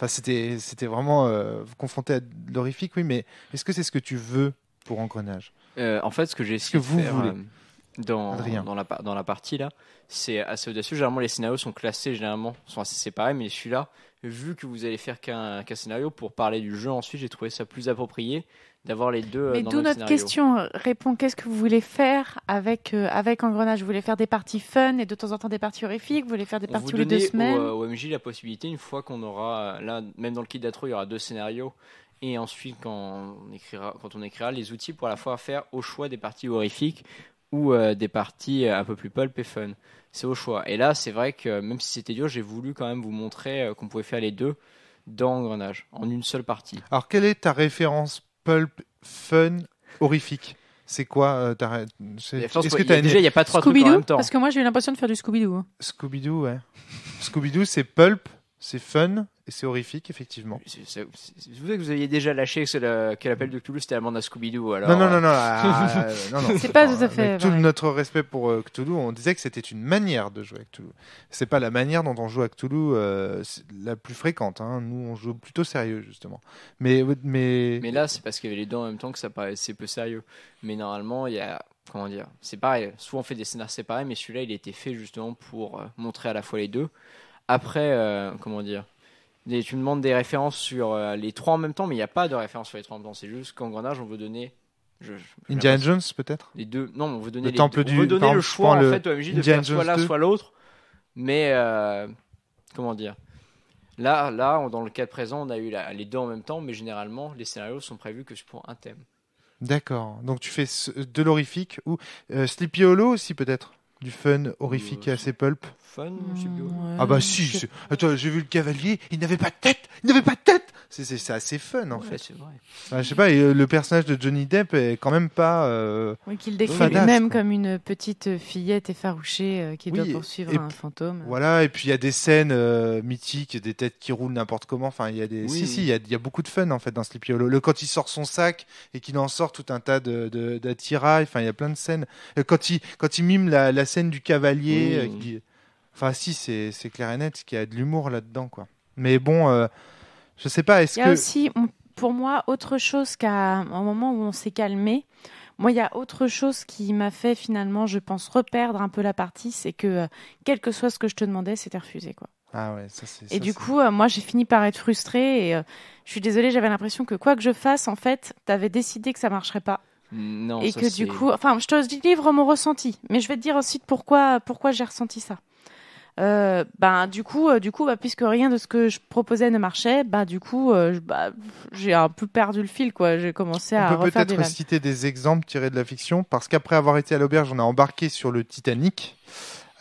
c'était vraiment confronté à l'horrifique, oui, mais est-ce que c'est ce que tu veux pour Engrenage? En fait, ce que j'ai essayé de faire dans la partie là, c'est assez audacieux. Généralement les scénarios sont assez séparés, mais celui-là, vu que vous allez faire qu'un scénario pour parler du jeu ensuite, j'ai trouvé ça plus approprié d'avoir les deux mais dans d'où notre notre question répond, qu'est-ce que vous voulez faire avec Engrenage? Vous voulez faire des parties fun et de temps en temps des parties horrifiques? Vous voulez faire des parties tous les 2 semaines? Au MJ la possibilité, une fois qu'on aura, là, même dans le kit d'intro, il y aura 2 scénarios. Et ensuite, quand on écrira les outils pour à la fois faire au choix des parties horrifiques ou des parties un peu plus pulp et fun. C'est au choix. Et là, c'est vrai que même si c'était dur, j'ai voulu quand même vous montrer qu'on pouvait faire les deux dans Engrenage, en une seule partie. Alors, quelle est ta référence pulp, fun, horrifique? C'est quoi Est-ce que déjà, il n'y a pas 3 trucs en même temps? Parce que moi, j'ai eu l'impression de faire du Scooby-Doo. Scooby-Doo, ouais. Scooby-Doo, c'est pulp, c'est fun et c'est horrifique, effectivement. Vous savez que vous aviez déjà lâché que l'appel de Cthulhu, c'était la bande à Scooby-Doo. Alors... Non. non. C'est pas tout à fait. Avec tout notre respect pour Cthulhu, on disait que c'était une manière de jouer à Cthulhu. C'est pas la manière dont on joue à Cthulhu la plus fréquente. Hein. Nous, on joue plutôt sérieux, justement. Mais là, c'est parce qu'il y avait les deux en même temps que ça paraissait peu sérieux. Mais normalement, il y a... Comment dire? C'est pareil. Souvent, on fait des scénarios séparés, mais celui-là, il a été fait justement pour montrer à la fois les deux. Après, comment dire? Tu me demandes des références sur les 3 en même temps, mais il n'y a pas de référence sur les 3 en même temps. C'est juste qu'Engrenage, on veut donner. Indiana Jones, peut-être? Les deux. Non, on veut donner le temple on veut donner le choix en fait au MJ de faire soit l'un soit l'autre. Mais comment dire? Là, dans le cas présent, on a eu les deux en même temps, mais généralement, les scénarios sont prévus que pour un thème. D'accord. Donc tu fais de l'horrifique ou Sleepy Hollow aussi peut-être? Du fun horrifique et assez pulp. Fun, je sais plus. Ah bah si. Attends, j'ai vu le cavalier, il n'avait pas de tête. C'est assez fun en fait. C'est vrai. Je sais pas, et le personnage de Johnny Depp est quand même pas. Oui, qu'il décrit lui-même comme une petite fillette effarouchée qui doit poursuivre un fantôme. Voilà, et puis il y a des scènes mythiques, des têtes qui roulent n'importe comment. Enfin, il y a des. Il y a beaucoup de fun en fait dans Sleepy Hollow. Quand il sort son sac et qu'il en sort tout un tas d'attirails. Enfin, il y a plein de scènes. Quand il mime la scène du cavalier. Enfin, si, c'est clair et net qu'il y a de l'humour là-dedans, quoi. Mais bon, je sais pas, est-ce que... Il y a aussi, pour moi, autre chose qu'au moment où on s'est calmé, moi, il y a autre chose qui m'a fait finalement, je pense, reperdre un peu la partie, c'est que quel que soit ce que je te demandais, c'était refusé, quoi. Ah ouais, ça c'est. Et du coup, moi, j'ai fini par être frustrée et je suis désolée, j'avais l'impression que quoi que je fasse, en fait, t'avais décidé que ça marcherait pas. Non, et ça, que du coup, enfin, je te livre mon ressenti, mais je vais te dire ensuite pourquoi j'ai ressenti ça. Du coup, puisque rien de ce que je proposais ne marchait, j'ai un peu perdu le fil, quoi. J'ai commencé à refaire des vannes. On peut peut-être citer des exemples tirés de la fiction, parce qu'après avoir été à l'auberge, on a embarqué sur le Titanic.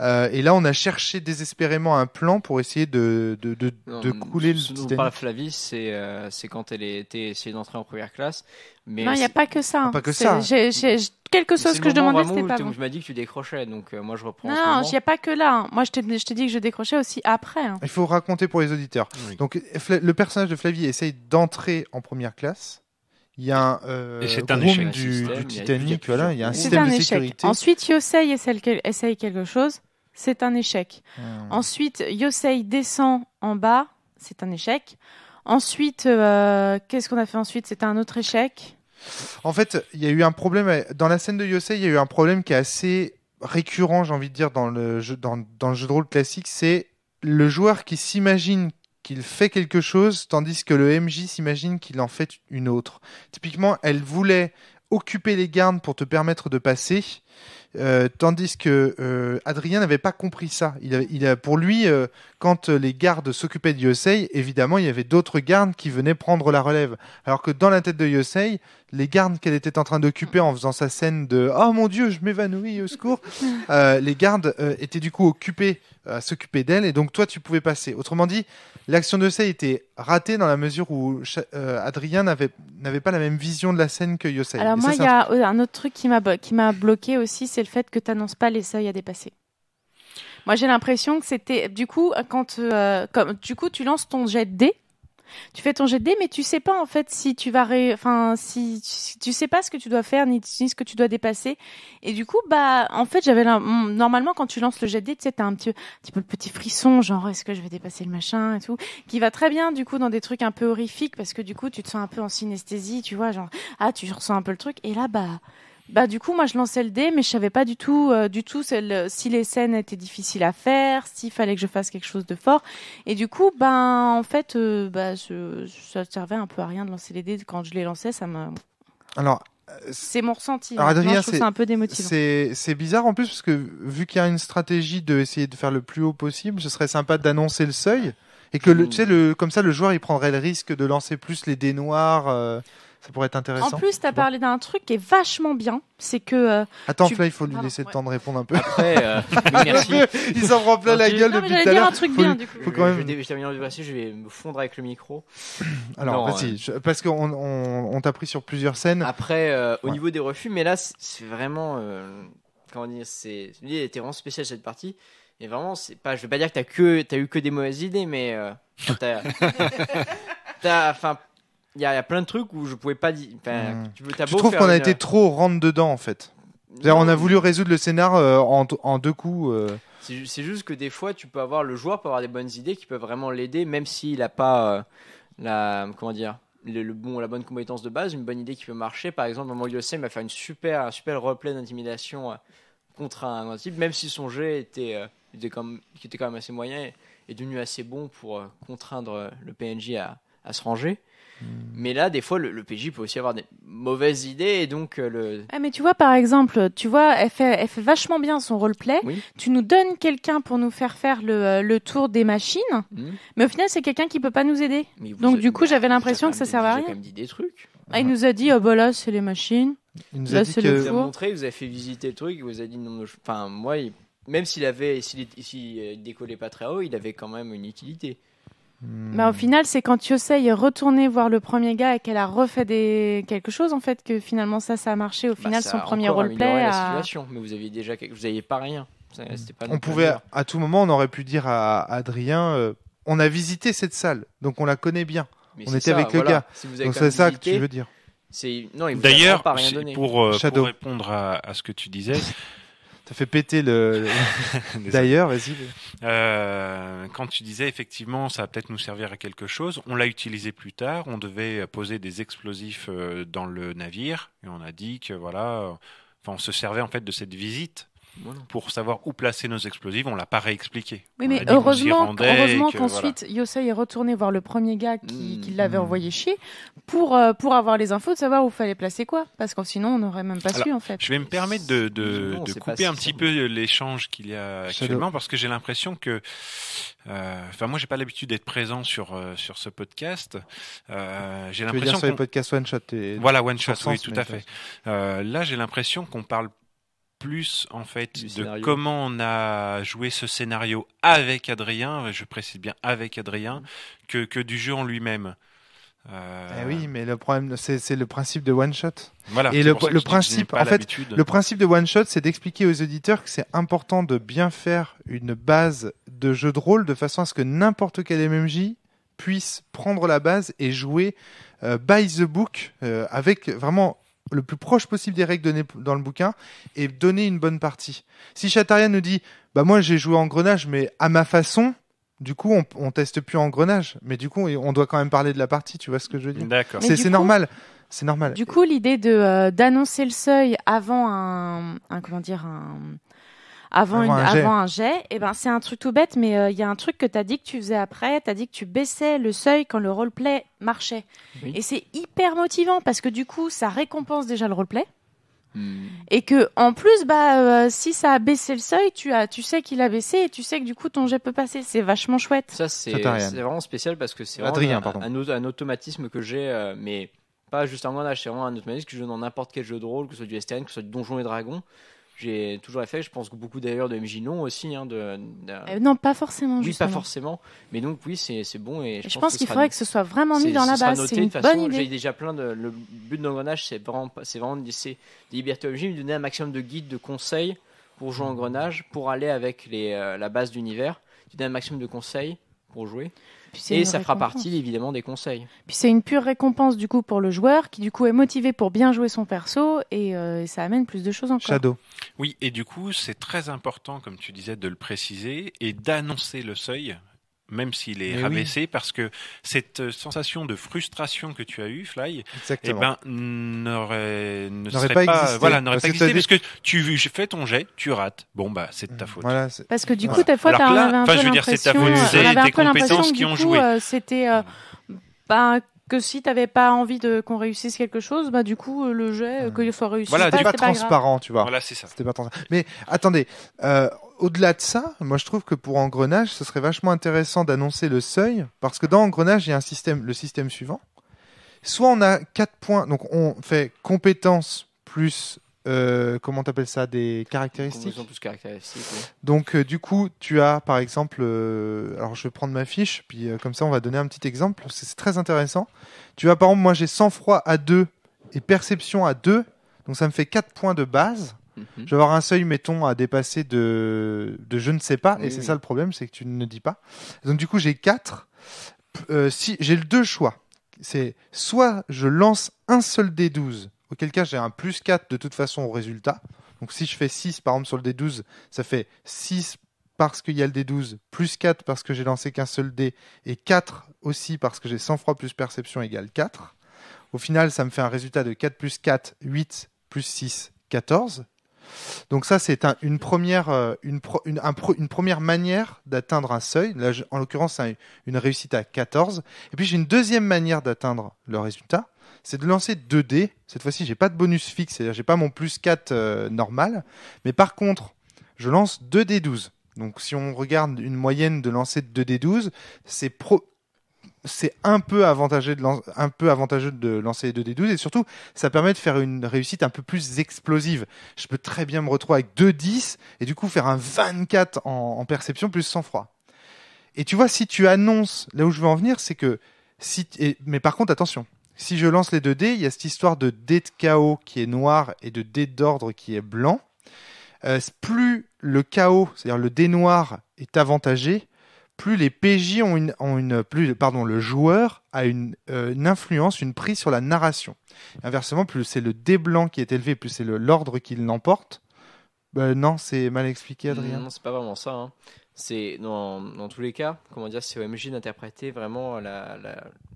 Et là, on a cherché désespérément un plan pour essayer de couler le Titanic. Ce dont parle Flavie, c'est quand elle était essayé d'entrer en première classe. Mais non, il n'y a pas que ça. Pas que ça. Quelque chose que je demandais, c'était pas bon. Tu m'as dit que tu décrochais, donc moi je reprends. Non, il n'y a pas que là. Moi, je t'ai dit que je décrochais aussi après. Il faut raconter pour les auditeurs. Oui. Donc, le personnage de Flavie essaye d'entrer en première classe. Il y a un room du Titanic, voilà, il y a un système de sécurité. Ensuite, Yosei essaye quelque chose. C'est un échec. Ensuite, Yosei descend en bas. C'est un échec. Ensuite, qu'est-ce qu'on a fait ensuite ? C'était un autre échec. En fait, il y a eu un problème dans la scène de Yosei. Il y a eu un problème qui est assez récurrent, j'ai envie de dire, dans le jeu de rôle classique. C'est le joueur qui s'imagine qu'il fait quelque chose, tandis que le MJ s'imagine qu'il en fait une autre. Typiquement, elle voulait occuper les gardes pour te permettre de passer. Tandis que Adrien n'avait pas compris ça. Pour lui, quand les gardes s'occupaient de Yosei, évidemment, il y avait d'autres gardes qui venaient prendre la relève. Alors que dans la tête de Yosei, les gardes qu'elle était en train d'occuper en faisant sa scène de « Oh mon Dieu, je m'évanouis, au secours !» les gardes étaient du coup occupés à s'occuper d'elle, et donc toi, tu pouvais passer. Autrement dit, l'action de Yosei était ratée dans la mesure où Adrien n'avait pas la même vision de la scène que Yosei. Alors moi, il y a un autre truc qui m'a bloqué aussi, c'est le fait que tu n'annonces pas les seuils à dépasser. Moi, j'ai l'impression que c'était du coup tu lances ton jet de dés. Tu fais ton jet de dés, mais tu sais pas en fait si tu vas si tu sais pas ce que tu dois faire ni ce que tu dois dépasser. Et du coup, en fait, normalement quand tu lances le jet de dés, tu sais, t'as un petit peu le petit frisson, genre est-ce que je vais dépasser le machin et tout, qui va très bien du coup dans des trucs un peu horrifiques parce que du coup tu te sens un peu en synesthésie, tu vois, genre tu ressens un peu le truc. Et là, du coup, moi, je lançais le dé, mais je savais pas du tout si les scènes étaient difficiles à faire, s'il fallait que je fasse quelque chose de fort. Et du coup, en fait, ça servait un peu à rien de lancer les dés. Quand je les lançais, ça me... Alors, c'est mon ressenti. Alors, Adrien, je trouve ça un peu démotivant. C'est bizarre en plus, parce que vu qu'il y a une stratégie d'essayer de faire le plus haut possible, ce serait sympa d'annoncer le seuil. Et que, comme ça, le joueur, il prendrait le risque de lancer plus les dés noirs... Ça pourrait être intéressant. En plus, tu as parlé d'un truc qui est vachement bien. C'est que. Attends, là, il faut lui laisser le temps de répondre un peu. Après, merci. Il s'en prend plein la gueule depuis tout à l'heure. J'allais dire un truc bien, du coup. Je vais me fondre avec le micro. Alors, vas-y, parce qu'on t'a pris sur plusieurs scènes. Après, au niveau des refus, mais là, c'est vraiment. Comment dire, lui, il était vraiment spécial cette partie. Et vraiment, je vais pas dire que t'as eu que des mauvaises idées, mais. Il y a plein de trucs où je pouvais pas dire. Je trouve qu'on a été trop rentre dedans en fait. On a voulu résoudre le scénar en deux coups. C'est juste que des fois, le joueur peut avoir des bonnes idées qui peuvent vraiment l'aider, même s'il n'a pas la bonne compétence de base, une bonne idée qui peut marcher. Par exemple, Maman Yosei m'a fait un super replay d'intimidation contre un type, même si son jet qui était quand même assez moyen, est devenu assez bon pour contraindre le PNJ à se ranger. Mais là, des fois, le PJ peut aussi avoir des mauvaises idées et donc mais tu vois, par exemple, elle fait vachement bien son roleplay. Oui. Tu nous donnes quelqu'un pour nous faire le tour des machines, mais au final, c'est quelqu'un qui peut pas nous aider. Donc du coup, j'avais l'impression que ça servait à rien. Il a quand même dit des trucs. Il nous a dit, là, c'est les machines. Là, c'est le tour. Il vous a montré, il vous a fait visiter le truc, il vous a dit non. Moi, même s'il décollait pas très haut, il avait quand même une utilité. Mais au final, c'est quand Yosei est retourné voir le premier gars et qu'elle a refait quelque chose en fait que finalement ça a marché. Au final, son premier roleplay la situation. Mais vous aviez pas rien. C'était pas on pouvait à tout moment, on aurait pu dire à Adrien, on a visité cette salle, donc on la connaît bien. Mais on était avec le gars. Donc c'est ça que tu veux dire. D'ailleurs, pour répondre à ce que tu disais. T'as fait péter le. D'ailleurs, vas-y. Quand tu disais effectivement, ça va peut-être nous servir à quelque chose. On l'a utilisé plus tard. On devait poser des explosifs dans le navire et on a dit que voilà, on se servait en fait de cette visite. Voilà. Pour savoir où placer nos explosifs, on l'a pas réexpliqué. Oui, mais heureusement qu'ensuite Yosei est retourné voir le premier gars qui l'avait envoyé chier pour avoir les infos de savoir où fallait placer quoi, parce que sinon on n'aurait même pas su en fait. Je vais me permettre de couper un petit peu l'échange qu'il y a actuellement parce que j'ai l'impression que, moi j'ai pas l'habitude d'être présent sur ce podcast. J'ai l'impression sur les podcasts one shot. Voilà, one shot, oui, tout à fait. Là, j'ai l'impression qu'on parle plus en fait de comment on a joué ce scénario avec Adrien, je précise bien avec Adrien, que du jeu en lui-même. Oui, mais le problème, c'est le principe de one shot. Voilà. Et le principe, en fait, le principe de one shot, c'est d'expliquer aux auditeurs que c'est important de bien faire une base de jeu de rôle de façon à ce que n'importe quel MMJ puisse prendre la base et jouer by the book avec vraiment le plus proche possible des règles données dans le bouquin et donner une bonne partie. Si Chataria nous dit bah moi j'ai joué Engrenage mais à ma façon, du coup on teste plus Engrenage, mais du coup on doit quand même parler de la partie, tu vois ce que je veux dire. D'accord. C'est normal. C'est normal. Du coup l'idée d'annoncer le seuil avant un jet, et ben c'est un truc tout bête, mais il y a un truc que t'as dit que tu faisais après, t'as dit que tu baissais le seuil quand le roleplay marchait. Oui. Et c'est hyper motivant parce que du coup ça récompense déjà le roleplay. Et que en plus si ça a baissé le seuil, tu sais qu'il a baissé et tu sais que du coup ton jet peut passer. C'est vachement chouette. Ça c'est vraiment spécial parce que c'est vraiment un automatisme que j'ai, mais pas juste un Engrenage, c'est vraiment un automatisme que je joue dans n'importe quel jeu de rôle, que ce soit du STN, que ce soit du Donjons et Dragons. J'ai toujours fait, je pense que beaucoup d'ailleurs de MJ non aussi. Non, pas forcément. Oui, pas forcément. Mais donc oui, c'est bon. Et je pense qu'il faudrait que ce soit vraiment mis dans la base. C'est une bonne idée. J'ai déjà le but de l'engrenage, c'est vraiment de laisser des libertés au MJ, lui donner un maximum de guides, de conseils pour jouer en engrenage, pour aller avec la base d'univers, lui donner un maximum de conseils pour jouer. Et ça fera partie évidemment des conseils. Puis c'est une pure récompense du coup pour le joueur qui du coup est motivé pour bien jouer son perso et ça amène plus de choses encore. Shadow. Oui, et du coup c'est très important comme tu disais de le préciser et d'annoncer le seuil même s'il est rabaissé, parce que cette sensation de frustration que tu as eue, Fly, n'aurait pas existé parce que tu fais ton jet, tu rates. Bon bah c'est de ta faute. Voilà, parce que du coup, des fois, t'as un peu l'impression. C'est ta faute, c'est tes compétences qui ont joué. C'était que si t'avais pas envie qu'on réussisse quelque chose, bah du coup le jet qu'il soit réussi. Voilà, c'était pas transparent, tu vois. Voilà, c'est ça. C'était pas transparent. Mais attendez. Au-delà de ça, moi je trouve que pour Engrenage, ce serait vachement intéressant d'annoncer le seuil, parce que dans Engrenage, il y a le système suivant. Soit on a 4 points, donc on fait compétences plus, comment t'appelles ça, des caractéristiques. Plus caractéristiques. Oui. Donc du coup, tu as par exemple, alors je vais prendre ma fiche, puis comme ça on va donner un petit exemple, c'est très intéressant. Tu as par exemple, moi j'ai sang-froid à 2 et perception à 2, donc ça me fait 4 points de base. Je vais avoir un seuil, mettons, à dépasser de je ne sais pas, et c'est ça le problème, c'est que tu ne dis pas. Donc du coup, j'ai 4. Si j'ai le 2 choix, c'est soit je lance un seul D12, auquel cas j'ai un plus 4 de toute façon au résultat. Donc si je fais 6 par exemple sur le D12, ça fait 6 parce qu'il y a le D12, plus 4 parce que j'ai lancé qu'un seul dé, et 4 aussi parce que j'ai sang-froid plus perception égale 4. Au final, ça me fait un résultat de 4 plus 4, 8 plus 6, 14. Donc ça, c'est une première manière d'atteindre un seuil. Là, en l'occurrence, c'est une réussite à 14. Et puis, j'ai une deuxième manière d'atteindre le résultat. C'est de lancer 2 dés. Cette fois-ci, j'ai pas de bonus fixe, c'est-à-dire j'ai pas mon plus 4 normal. Mais par contre, je lance 2 dés 12. Donc, si on regarde une moyenne de lancer 2 dés 12, c'est un peu avantageux de lancer les 2d12 et surtout ça permet de faire une réussite un peu plus explosive. Je peux très bien me retrouver avec 2-10 et du coup faire un 24 en perception plus sang-froid. Et tu vois, si tu annonces, là où je veux en venir, c'est que mais par contre attention, si je lance les 2 dés, il y a cette histoire de dé de chaos qui est noir et de dé d'ordre qui est blanc. Plus le chaos, c'est-à-dire le dé noir est avantagé, plus les PJ le joueur a une influence, une prise sur la narration. Inversement, plus c'est le dé blanc qui est élevé, plus c'est l'ordre qui l'emporte, Non, c'est mal expliqué, Adrien. Non, c'est pas vraiment ça. Hein. C'est dans tous les cas, c'est OMG d'interpréter vraiment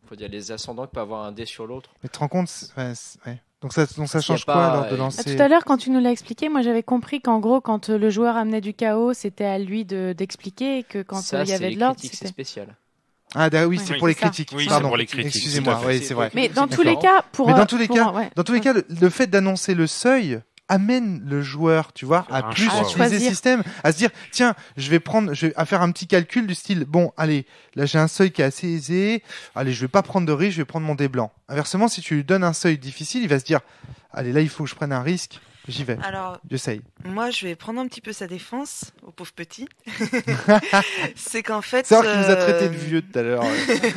faut dire les ascendants que peut avoir un dé sur l'autre. Mais tu te rends compte, ouais. Donc ça change quoi alors de lancer? Tout à l'heure, quand tu nous l'as expliqué, moi j'avais compris qu'en gros, quand le joueur amenait du chaos, c'était à lui d'expliquer et que quand il y avait de l'ordre, c'est spécial. Ah oui, c'est pour les critiques. Oui, pardon. c'est pour les critiques. Excusez-moi, c'est vrai. Mais dans tous les cas, dans tous les cas, le fait d'annoncer le seuil amène le joueur, tu vois, à plus utiliser le système, à se dire tiens, je vais faire un petit calcul du style bon, allez, là j'ai un seuil qui est assez aisé, allez, je vais pas prendre de risque, je vais prendre mon dé blanc. Inversement, si tu lui donnes un seuil difficile, il va se dire allez, là il faut que je prenne un risque. J'y vais. Alors, j'essaye. Moi, je vais prendre un petit peu sa défense, au pauvre petit. C'est qu'en fait. C'est vrai qu'il nous a traité de vieux tout à l'heure.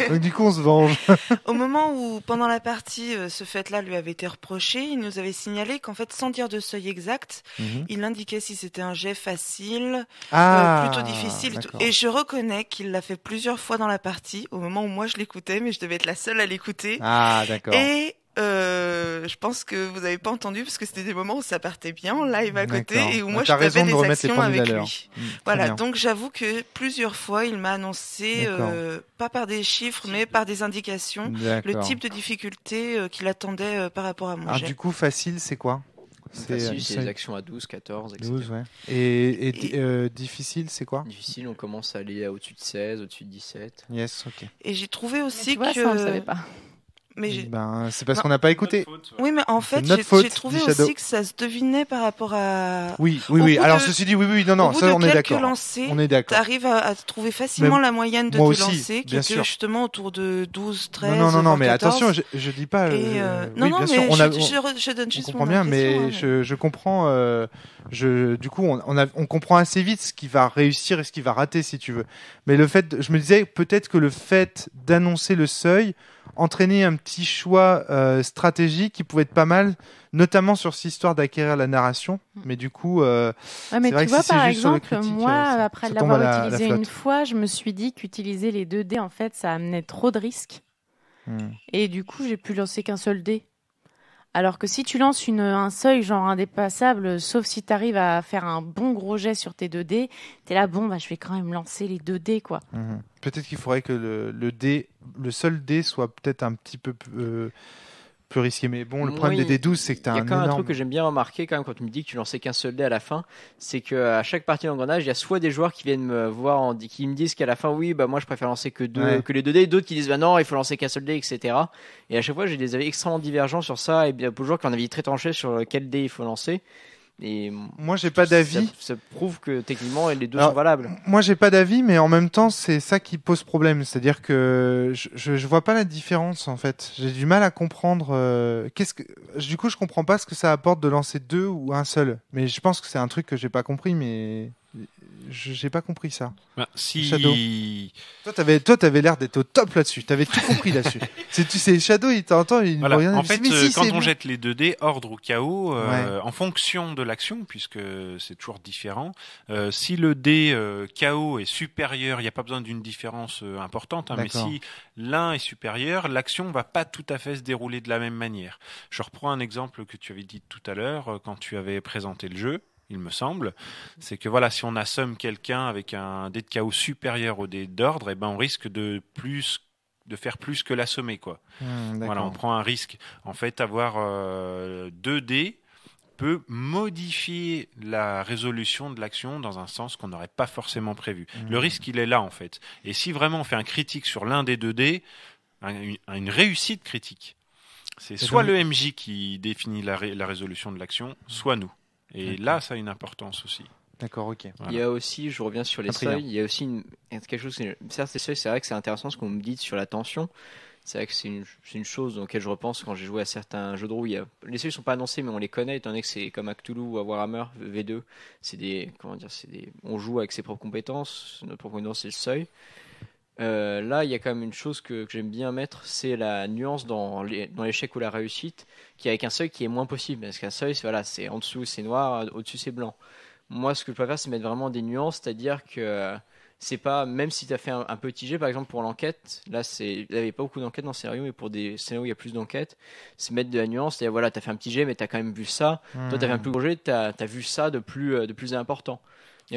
Donc, du coup, on se venge. Au moment où, pendant la partie, ce fait-là lui avait été reproché, il nous avait signalé qu'en fait, sans dire de seuil exact, il indiquait si c'était un jet facile, plutôt difficile. Et je reconnais qu'il l'a fait plusieurs fois dans la partie, au moment où moi je l'écoutais, mais je devais être la seule à l'écouter. Ah, d'accord. Et je pense que vous n'avez pas entendu parce que c'était des moments où ça partait bien en live à côté et où moi je faisais des actions avec lui. Voilà, donc j'avoue que plusieurs fois il m'a annoncé, pas par des chiffres mais par des indications, le type de difficulté qu'il attendait par rapport à mon jet. Du coup, facile, c'est quoi? C'est des actions à 12, 14, etc. 12, ouais. Et difficile, c'est quoi? Difficile, on commence à aller au-dessus de 16, au-dessus de 17. Yes, ok. Et j'ai trouvé aussi que... ça, on le savait pas. Mais c'est parce qu'on n'a pas écouté. Oui, mais en fait, j'ai trouvé aussi que ça se devinait par rapport à. Oui. Alors, ceci dit, non, ça, on est d'accord. On est d'accord. T'arrives à trouver facilement la moyenne de tes lancers, qui était justement autour de 12, 13. Non, mais attention, je dis pas. Non, mais je donne juste mon bien, mais je comprends. Du coup, on comprend assez vite ce qui va réussir et ce qui va rater, si tu veux. Mais je me disais, peut-être que le fait d'annoncer le seuil entraîner un petit choix stratégique qui pouvait être pas mal, notamment sur cette histoire d'acquérir la narration. Mais du coup, mais c'est vrai tu vois, que si par c'est juste exemple, sur le critique, moi, après l'avoir utilisé la une fois, je me suis dit qu'utiliser les 2 dés, en fait, ça amenait trop de risques. Et du coup, j'ai pu lancer qu'un seul dé. Alors que si tu lances un seuil, genre indépassable, sauf si tu arrives à faire un bon gros jet sur tes 2 dés, t'es là, je vais quand même lancer les 2 dés, quoi. Peut-être qu'il faudrait que le seul dé soit peut-être un petit peu plus risqué. Mais bon, le problème des D12, c'est que tu as un énorme... Il y a quand même un truc que j'aime bien remarquer quand tu me dis que tu lançais qu'un seul dé à la fin, c'est qu'à chaque partie d'engrenage, il y a soit des joueurs qui viennent me voir, qui me disent qu'à la fin, oui, moi je préfère lancer que les 2 dés, et d'autres qui disent, non, il faut lancer qu'un seul dé, etc. Et à chaque fois, j'ai des avis extrêmement divergents sur ça, et bien beaucoup de joueurs qui ont un avis très tranché sur quel dé il faut lancer. Et moi, j'ai pas d'avis. Ça prouve que techniquement, les deux sont valables. Moi, j'ai pas d'avis, mais en même temps, c'est ça qui pose problème. C'est-à-dire que je vois pas la différence, en fait. J'ai du mal à comprendre. Du coup, je comprends pas ce que ça apporte de lancer 2 ou un seul. Mais je pense que c'est un truc que j'ai pas compris, mais j'ai pas compris ça. Shadow. Toi, t'avais l'air d'être au top là-dessus. T'avais tout compris là-dessus. C'est Shadow, il t'entend. En fait, quand on jette les 2 dés, ordre ou chaos, en fonction de l'action, puisque c'est toujours différent, si le dé chaos est supérieur, il n'y a pas besoin d'une différence importante, mais si l'un est supérieur, l'action va pas tout à fait se dérouler de la même manière. Je reprends un exemple que tu avais dit tout à l'heure, quand tu avais présenté le jeu. Il me semble, c'est que si on assomme quelqu'un avec un dé de chaos supérieur au dé d'ordre, on risque de faire plus que l'assommer, quoi. On prend un risque. En fait, avoir 2 dés peut modifier la résolution de l'action dans un sens qu'on n'aurait pas forcément prévu. Le risque, il est là, en fait. Et si vraiment on fait un critique sur l'un des 2 dés, une réussite critique, c'est soit le MJ qui définit la résolution de l'action, soit nous. Et là, ça a une importance aussi. D'accord, ok. Voilà. Il y a aussi, je reviens sur les seuils, il y a aussi quelque chose, certes, les seuils, c'est vrai que c'est intéressant ce qu'on me dit sur la tension. C'est vrai que c'est une chose auquel je repense quand j'ai joué à certains jeux de rôle. Les seuils ne sont pas annoncés, mais on les connaît, étant donné que c'est comme à Cthulhu ou à Warhammer V2. On joue avec ses propres compétences. Notre propre compétence, c'est le seuil. Là, il y a quand même une chose que j'aime bien mettre, c'est la nuance dans l'échec ou la réussite, qui est avec un seuil qui est moins possible. Parce qu'un seuil, c'est en dessous c'est noir, au-dessus c'est blanc. Moi, ce que je préfère, c'est mettre vraiment des nuances, c'est-à-dire que c'est pas, même si tu as fait un petit jet, par exemple, pour l'enquête, là, il n'y avait pas beaucoup d'enquêtes dans le scénario, mais pour des scénarios où il y a plus d'enquêtes, c'est mettre de la nuance, c'est voilà, tu as fait un petit jet, mais tu as quand même vu ça. Toi, tu as fait un plus gros jet, tu as vu ça de plus important.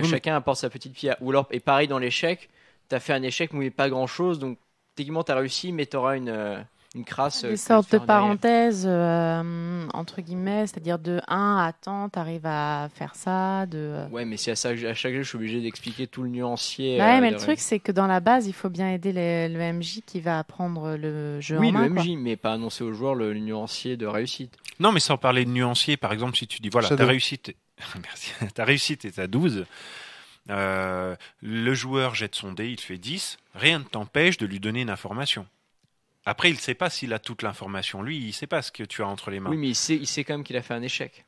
Chacun apporte sa petite pierre. Ou alors, et pareil dans l'échec, tu as fait un échec, mais pas grand chose, donc techniquement, tu as réussi, mais tu auras une crasse. Des sortes de parenthèses, entre guillemets, c'est-à-dire de 1 à tant, tu arrives à faire ça. Ouais, mais si à chaque jeu, je suis obligé d'expliquer tout le nuancier. Ouais, mais le truc, c'est que dans la base, il faut bien aider le MJ qui va apprendre le jeu en main. Oui, le MJ, mais pas annoncer aux joueurs le nuancier de réussite. Non, mais sans parler de nuancier, par exemple, si tu dis, voilà, ta réussite, merci, ta réussite est à 12, le joueur jette son dé, il fait 10, rien ne t'empêche de lui donner une information. Après, il ne sait pas s'il a toute l'information. Lui, il ne sait pas ce que tu as entre les mains. Oui, mais il sait quand même qu'il a fait un échec.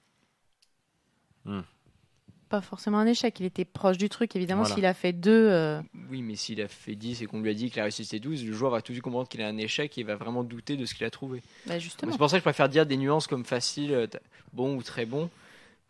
Pas forcément un échec, il était proche du truc. Évidemment, s'il a fait 2... Oui, mais s'il a fait 10 et qu'on lui a dit que la réussite c'est 12, le joueur va tout de suite comprendre qu'il a un échec et il va vraiment douter de ce qu'il a trouvé. Bah justement. C'est pour ça que je préfère dire des nuances comme facile, bon ou très bon,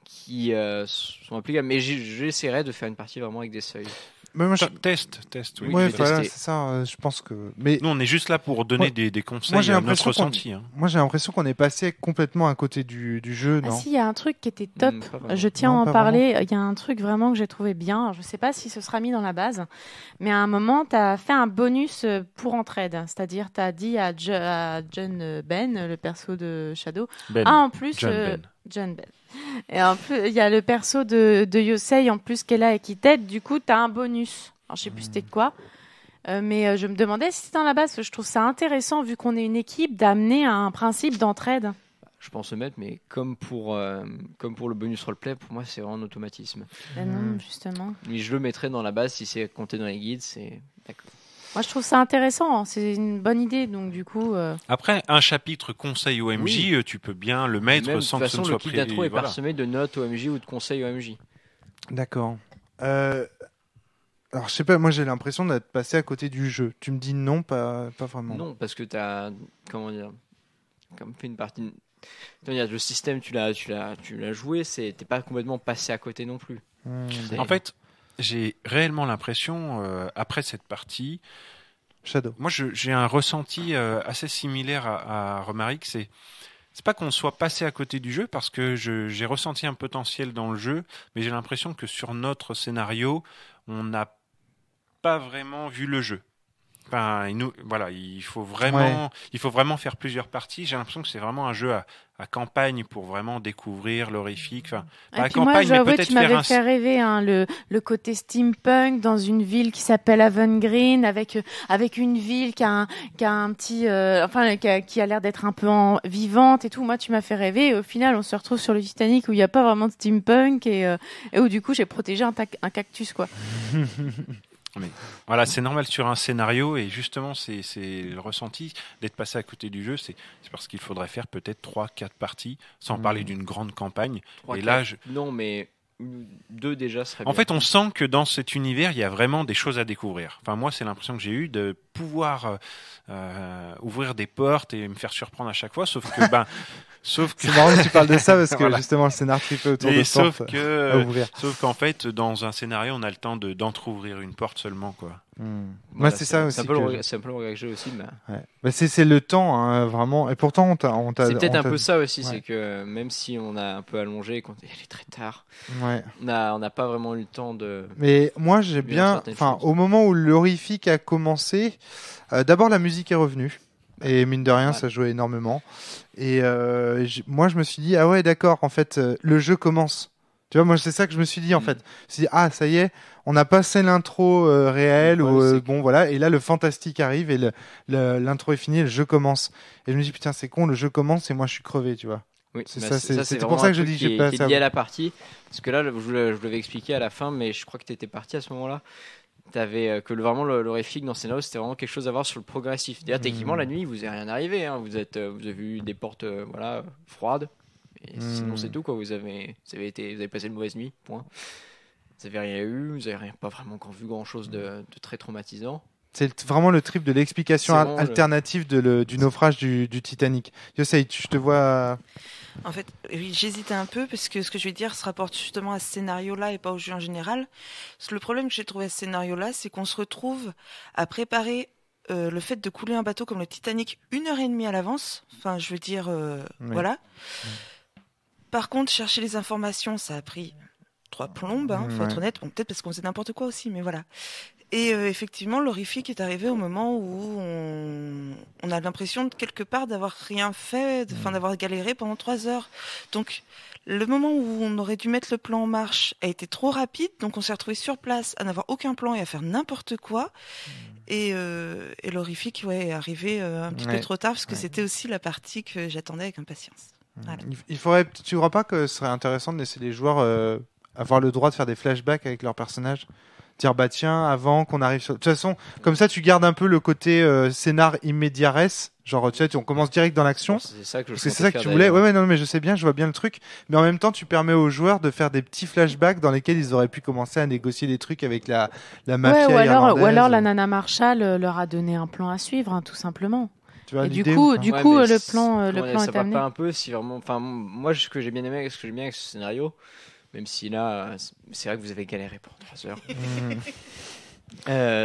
qui sont applicables. Mais j'essaierai de faire une partie vraiment avec des seuils. Mais moi, test. Oui, ouais, voilà, c'est ça. Je pense que. Mais nous, on est juste là pour donner des conseils à notre ressenti. Moi, j'ai l'impression qu'on est passé complètement à côté du jeu. Non. Si, il y a un truc qui était top. Je tiens à en parler. Il y a un truc vraiment que j'ai trouvé bien. Alors, je sais pas si ce sera mis dans la base, mais à un moment, tu as fait un bonus pour entraide. C'est-à-dire, tu as dit à John Ben, le perso de Shadow, en plus, John Ben. Et en plus, il y a le perso de Yosei en plus qu'elle a et qui t'aide. Du coup, tu as un bonus. Alors, je sais plus c'était quoi. Mais je me demandais si c'était dans la base. Parce que je trouve ça intéressant, vu qu'on est une équipe, d'amener un principe d'entraide. Je pense le mettre, mais comme pour le bonus roleplay, pour moi, c'est vraiment un automatisme. Non, justement. Mais je le mettrais dans la base si c'est compté dans les guides. C'est d'accord. Moi, je trouve ça intéressant. C'est une bonne idée. Donc, du coup. Après, un chapitre conseil au MJ, tu peux bien le mettre même, sans que ce ne soit pris. Le kit d'intro est parsemé de notes au MJ ou de conseils au MJ. D'accord. Alors, je sais pas, moi j'ai l'impression d'être passé à côté du jeu. Tu me dis non, pas vraiment. Non, parce que tu as, comment dire, comme fait une partie. Le système, tu l'as joué, t'es pas complètement passé à côté non plus. En fait, j'ai réellement l'impression, après cette partie, Shadow. Moi j'ai un ressenti assez similaire à Romaric. C'est pas qu'on soit passé à côté du jeu, parce que j'ai ressenti un potentiel dans le jeu, mais j'ai l'impression que sur notre scénario, on n'a pas vraiment vu le jeu. Enfin, il faut vraiment faire plusieurs parties. J'ai l'impression que c'est vraiment un jeu à campagne pour vraiment découvrir l'horrifique. Enfin, pas à campagne, moi, mais peut-être tu m'avais fait rêver le côté steampunk dans une ville qui s'appelle Haven Green, avec une ville qui a un petit, qui a l'air d'être un peu vivante et tout. Moi, tu m'as fait rêver. Et au final, on se retrouve sur le Titanic où il n'y a pas vraiment de steampunk et où du coup, j'ai protégé un cactus, quoi. Mais voilà, c'est normal sur un scénario, et justement c'est le ressenti d'être passé à côté du jeu, c'est parce qu'il faudrait faire peut-être 3-4 parties, sans parler d'une grande campagne. 3, et là, non, mais 2 déjà serait bien. En fait, on sent que dans cet univers, il y a vraiment des choses à découvrir. Enfin, moi, c'est l'impression que j'ai eu de pouvoir ouvrir des portes et me faire surprendre à chaque fois, sauf que c'est marrant que tu parles de ça, parce que justement le scénario tripé autour de portes à ouvrir. Sauf qu'en fait, dans un scénario, on a le temps d'entrouvrir une porte seulement, quoi. Moi, c'est ça aussi. C'est un peu le regret que j'ai aussi. C'est le temps, hein, vraiment. Et pourtant, on t'a. C'est peut-être un peu ça aussi, c'est que même si on a un peu allongé, quand il est très tard, on n'a pas vraiment eu le temps de. Mais moi, j'ai bien. Enfin, au moment où l'horrifique a commencé, d'abord la musique est revenue. Et mine de rien, ça jouait énormément. Et moi, je me suis dit, ah ouais, d'accord, en fait, le jeu commence. Tu vois, moi, c'est ça que je me suis dit, en fait. Je me suis dit, ah, ça y est, on a passé l'intro réelle, bon, voilà, et là, le fantastique arrive, et l'intro est finie, et le jeu commence. Et je me dis, putain, c'est con, le jeu commence, et moi, je suis crevé, tu vois. Oui, c'est pour ça que je dis que j'ai pas ça. Lié à la partie, parce que là, je l'avais expliqué à la fin, mais je crois que tu étais parti à ce moment-là. T'avais que vraiment l'horrifique dans scénario, c'était vraiment quelque chose à voir sur le progressif. D'ailleurs, techniquement, la nuit, il vous est rien arrivé. Hein. Vous avez vu des portes froides. Et sinon, c'est tout, quoi. Vous avez passé une mauvaise nuit, point. Vous avez rien eu, vous avez pas vraiment vu grand chose de très traumatisant. C'est vraiment le trip de l'explication alternative du naufrage du Titanic. Yosei, je te vois... En fait, oui, j'hésitais un peu parce que ce que je vais dire se rapporte justement à ce scénario-là et pas au jeu en général. Parce que le problème que j'ai trouvé à ce scénario-là, c'est qu'on se retrouve à préparer le fait de couler un bateau comme le Titanic 1h30 à l'avance. Enfin, je veux dire, voilà. Par contre, chercher les informations, ça a pris 3 plombes, faut être honnête. Bon, peut-être parce qu'on faisait n'importe quoi aussi, mais voilà. Et effectivement, l'horrifique est arrivé au moment où on a l'impression de quelque part d'avoir rien fait, d'avoir galéré pendant 3 heures. Donc, le moment où on aurait dû mettre le plan en marche a été trop rapide, donc on s'est retrouvé sur place à n'avoir aucun plan et à faire n'importe quoi. Et l'horrifique est arrivé un petit peu trop tard, parce que c'était aussi la partie que j'attendais avec impatience. Voilà. Il faudrait, tu ne crois pas que ce serait intéressant de laisser les joueurs avoir le droit de faire des flashbacks avec leurs personnages ? Dire bah tiens, avant qu'on arrive sur... De toute façon, comme ça tu gardes un peu le côté scénar immédiat res, genre tu sais, on commence direct dans l'action. C'est ça que c'est ça que tu voulais. Ouais, non, mais je sais bien, je vois bien le truc. Mais en même temps, tu permets aux joueurs de faire des petits flashbacks dans lesquels ils auraient pu commencer à négocier des trucs avec la mafia irlandaise. Ou alors la nana Marshall leur a donné un plan à suivre, tout simplement. Et du coup, le plan est amené. Pas un peu si vraiment. Enfin, moi, ce que j'ai bien aimé, avec ce scénario. Même si là, c'est vrai que vous avez galéré pour 3 heures.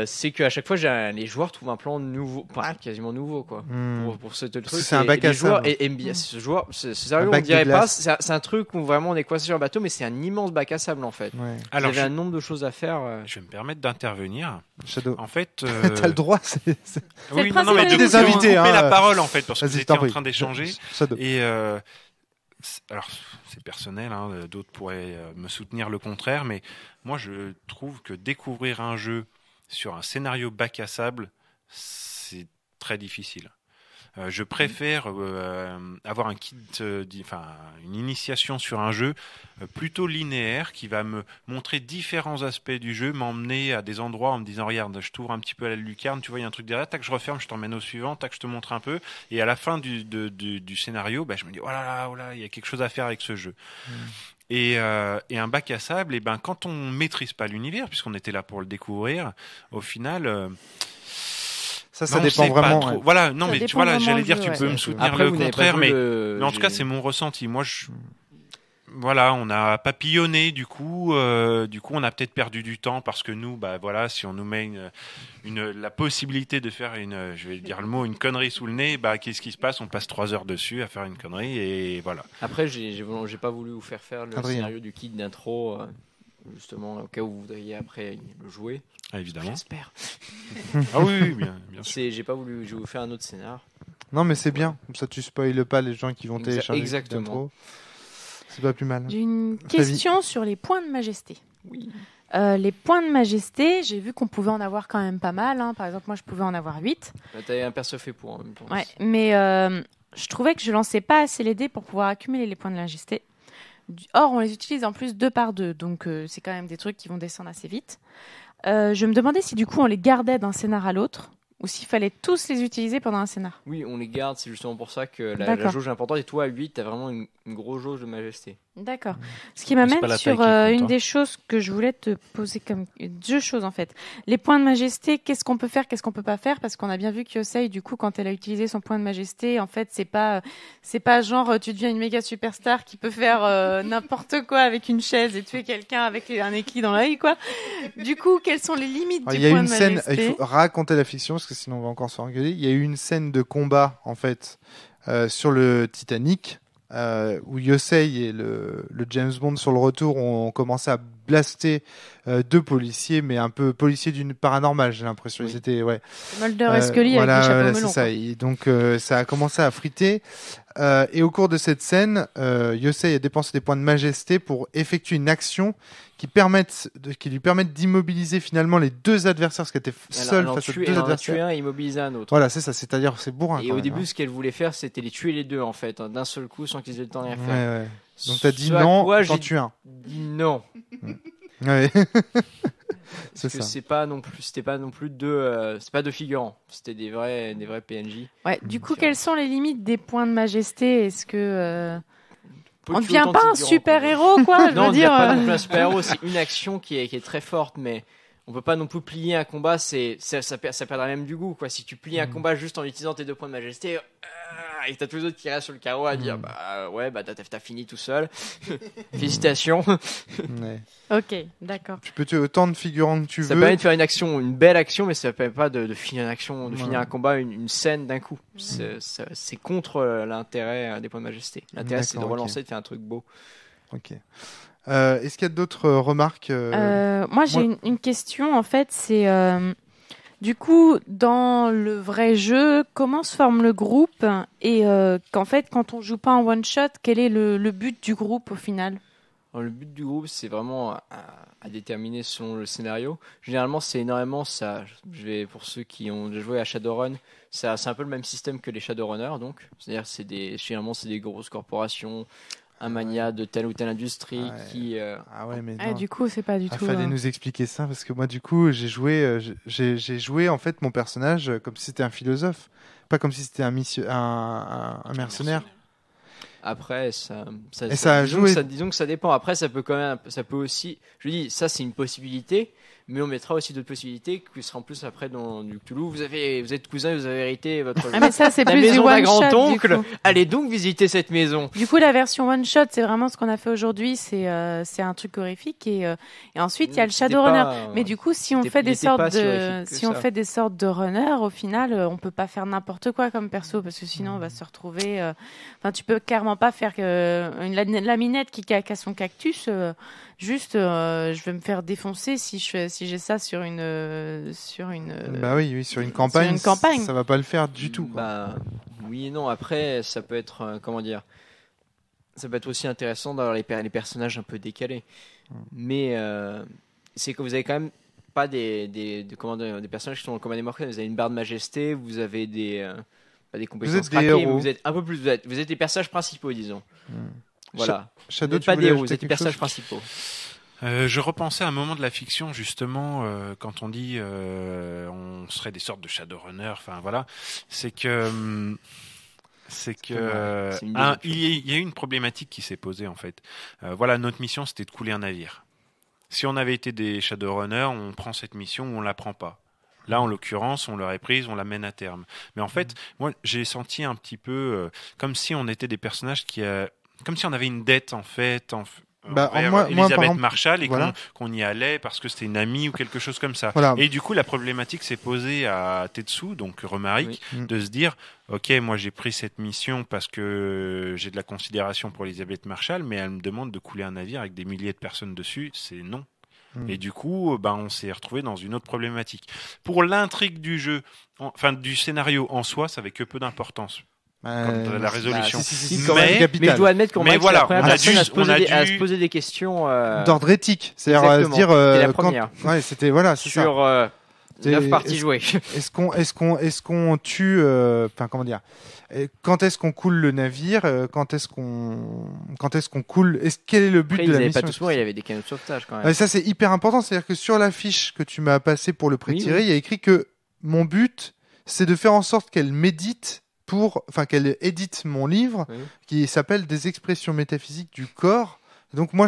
C'est qu'à chaque fois, les joueurs trouvent un plan nouveau, quasiment nouveau, quoi. Pour ce truc. C'est un bac à sable. Et ce sérieux, on dirait pas. C'est un truc où vraiment on est coincé sur un bateau, mais c'est un immense bac à sable en fait. Ouais. Alors, il y avait un nombre de choses à faire. Je vais me permettre d'intervenir. Shadow. En fait, t'as le droit. Oui, non, mais des invités. La parole en fait parce que vous étiez en train d'échanger. Et alors, c'est personnel, d'autres pourraient me soutenir le contraire, mais moi je trouve que découvrir un jeu sur un scénario bac à sable, c'est très difficile. Je préfère avoir un kit, une initiation sur un jeu plutôt linéaire qui va me montrer différents aspects du jeu, m'emmener à des endroits en me disant regarde, je t'ouvre un petit peu la lucarne, tu vois il y a un truc derrière, tac je referme, je t'emmène au suivant, tac je te montre un peu, et à la fin du scénario, je me dis oh là, il y a quelque chose à faire avec ce jeu. Et un bac à sable, quand on maîtrise pas l'univers, puisqu'on était là pour le découvrir, au final. Ça dépend vraiment. Ouais. Voilà, non, mais tu vois, là, j'allais dire, tu peux me soutenir après, le contraire, mais en tout cas, c'est mon ressenti. Moi, voilà, on a papillonné, du coup, on a peut-être perdu du temps parce que nous, si on nous met la possibilité de faire je vais dire le mot, une connerie sous le nez, qu'est-ce qui se passe? On passe 3 heures dessus à faire une connerie et voilà. Après, j'ai pas voulu vous faire le scénario du kit d'intro. Justement, au cas où vous voudriez après le jouer. Ah, évidemment. J'espère. Ah oui, bien sûr. J'ai pas voulu, je vais vous faire un autre scénar. Non, mais c'est bien. Comme ça, tu spoiles pas les gens qui vont télécharger. Exactement. C'est pas plus mal. J'ai une question sur les points de majesté. Oui. Les points de majesté, j'ai vu qu'on pouvait en avoir quand même pas mal. Par exemple, moi, je pouvais en avoir 8. T'avais un perso fait pour en même temps. Ouais, mais je trouvais que je lançais pas assez les dés pour pouvoir accumuler les points de majesté. Or, on les utilise en plus 2 par 2, donc c'est quand même des trucs qui vont descendre assez vite. Je me demandais si du coup on les gardait d'un scénar à l'autre, ou s'il fallait tous les utiliser pendant un scénar. Oui, on les garde, c'est justement pour ça que la jauge est importante. Et toi, à 8, tu as vraiment une grosse jauge de majesté. D'accord. Ce qui m'amène sur une des choses que je voulais te poser comme 2 choses en fait. Les points de majesté, qu'est-ce qu'on peut faire, qu'est-ce qu'on peut pas faire? Parce qu'on a bien vu qu'Yosei, du coup, quand elle a utilisé son point de majesté, en fait, c'est pas genre tu deviens une méga superstar qui peut faire n'importe quoi avec une chaise et tuer quelqu'un avec un équi dans l'œil, quoi. Du coup, quelles sont les limites du point de majesté? Il y a une scène, il faut raconter la fiction parce que sinon on va encore se faire engueuler. Il y a eu une scène de combat en fait sur le Titanic. Où Yosei et le James Bond sur le retour ont commencé à blaster 2 policiers, mais un peu policiers d'une paranormale, j'ai l'impression. Oui. Ils étaient, Mulder et Scully avec des chapeaux melons. C'est ça. Et donc ça a commencé à friter. Et au cours de cette scène, Yosei a dépensé des points de majesté pour effectuer une action qui lui permettent d'immobiliser finalement les 2 adversaires, parce qu'elle était seule face aux 2 adversaires. Tuer un et immobiliser un autre. Voilà, c'est ça. C'est-à-dire, c'est bourrin. Et au début, ce qu'elle voulait faire, c'était les tuer les 2 en fait, d'un seul coup, sans qu'ils aient le temps de rien faire. Ouais. Donc t'as dit non, t'en tues un. Dit non. Ouais. Parce que c'était pas non plus 2 c'est pas 2 figurants, c'était des vrais PNJ. Ouais, du coup, quelles sont les limites des points de majesté? Est-ce que on ne devient pas un super héros, quoi? Non, on ne devient pas non plus un super héros, c'est une action qui est très forte, mais on peut pas non plus plier un combat, ça perdra même du goût, quoi. Si tu plies un combat juste en utilisant tes 2 points de majesté, et t'as tous les autres qui restent sur le carreau à dire, t'as fini tout seul. Félicitations. Ouais. Ok, d'accord. Tu peux tuer autant de figurants que tu veux. Ça permet de faire une belle action, mais ça permet pas de finir une action, finir un combat, une scène d'un coup. C'est contre l'intérêt des points de majesté. L'intérêt, c'est de relancer, de faire un truc beau. Ok. Est-ce qu'il y a d'autres remarques Moi, j'ai une question, en fait, c'est... Du coup, dans le vrai jeu, comment se forme le groupe et qu'en fait, quand on joue pas en one shot, quel est le but du groupe au final? Alors, le but du groupe, c'est vraiment à déterminer selon le scénario. Généralement, c'est énormément ça. Pour ceux qui ont déjà joué à Shadowrun, c'est un peu le même système que les Shadowrunners, donc. C'est-à-dire, généralement, c'est des grosses corporations, un mania de telle ou telle industrie qui. Mais du coup, c'est pas du tout. Il fallait nous expliquer ça parce que moi, du coup, j'ai joué en fait mon personnage comme si c'était un philosophe, pas comme si c'était un mercenaire. Après, disons que ça dépend. Après, ça peut aussi. Je dis, ça, c'est une possibilité. Mais on mettra aussi d'autres possibilités qui seront plus après dans du Cthulhu. Vous êtes cousin, vous avez hérité votre mais ça, c'est la plus maison du d'un one grand-oncle. shot, Allez donc visiter cette maison. Du coup, la version one shot, c'est vraiment ce qu'on a fait aujourd'hui. C'est un truc horrifique et ensuite il y a le Shadowrunner. Mais du coup, si on fait des sortes de runners, au final, on peut pas faire n'importe quoi comme perso parce que sinon on va se retrouver. Enfin, tu peux carrément pas faire une laminette qui casse son cactus. Juste, je vais me faire défoncer si j'ai ça sur une. Bah oui, sur une campagne. Ça va pas le faire du tout. Bah, oui et non. Après, ça peut être comment dire. Ça peut être aussi intéressant d'avoir les personnages un peu décalés. Mais c'est que vous avez quand même pas des personnages qui sont en commun des mortels. Vous avez une barre de majesté, vous avez pas des compétences craquées, mais vous êtes un peu plus. Vous êtes des personnages principaux, disons. Voilà. Shadow, vous n'êtes pas des héros, vous êtes des personnages principaux. Je repensais à un moment de la fiction, justement, quand on dit on serait des sortes de Shadowrunners, enfin voilà, c'est que il y a eu une problématique qui s'est posée en fait. Voilà, notre mission c'était de couler un navire. Si on avait été des Shadowrunners, on prend cette mission ou on la prend pas. Là, en l'occurrence, on l'aurait prise, on la mène à terme. Mais en fait, moi, j'ai senti un petit peu comme si on était des personnages comme si on avait une dette en fait envers Elisabeth Marshall et qu'on y allait parce que c'était une amie ou quelque chose comme ça. Voilà. Et du coup, la problématique s'est posée à Tetsu, donc Romaric, de se dire ok, moi j'ai pris cette mission parce que j'ai de la considération pour Elisabeth Marshall, mais elle me demande de couler un navire avec des milliers de personnes dessus, c'est non. Et du coup, on s'est retrouvé dans une autre problématique. Pour l'intrigue du jeu, du scénario en soi, ça avait que peu d'importance. La résolution. Mais je dois admettre qu'on la première personne à se poser des questions d'ordre éthique, c'est-à-dire à se dire la première. C'était sur 9 parties jouées. Est-ce qu'on tue comment dire, quand est-ce qu'on coule le navire, quand est-ce qu'on coule, quel est le but de la mission? Pas tous morts, il y avait des canaux de sauvetage quand même. Ça c'est hyper important, c'est-à-dire que sur la fiche que tu m'as passée pour le pré-tiré, il y a écrit que mon but c'est de faire en sorte qu'elle médite qu'elle édite mon livre qui s'appelle Des expressions métaphysiques du corps. Donc moi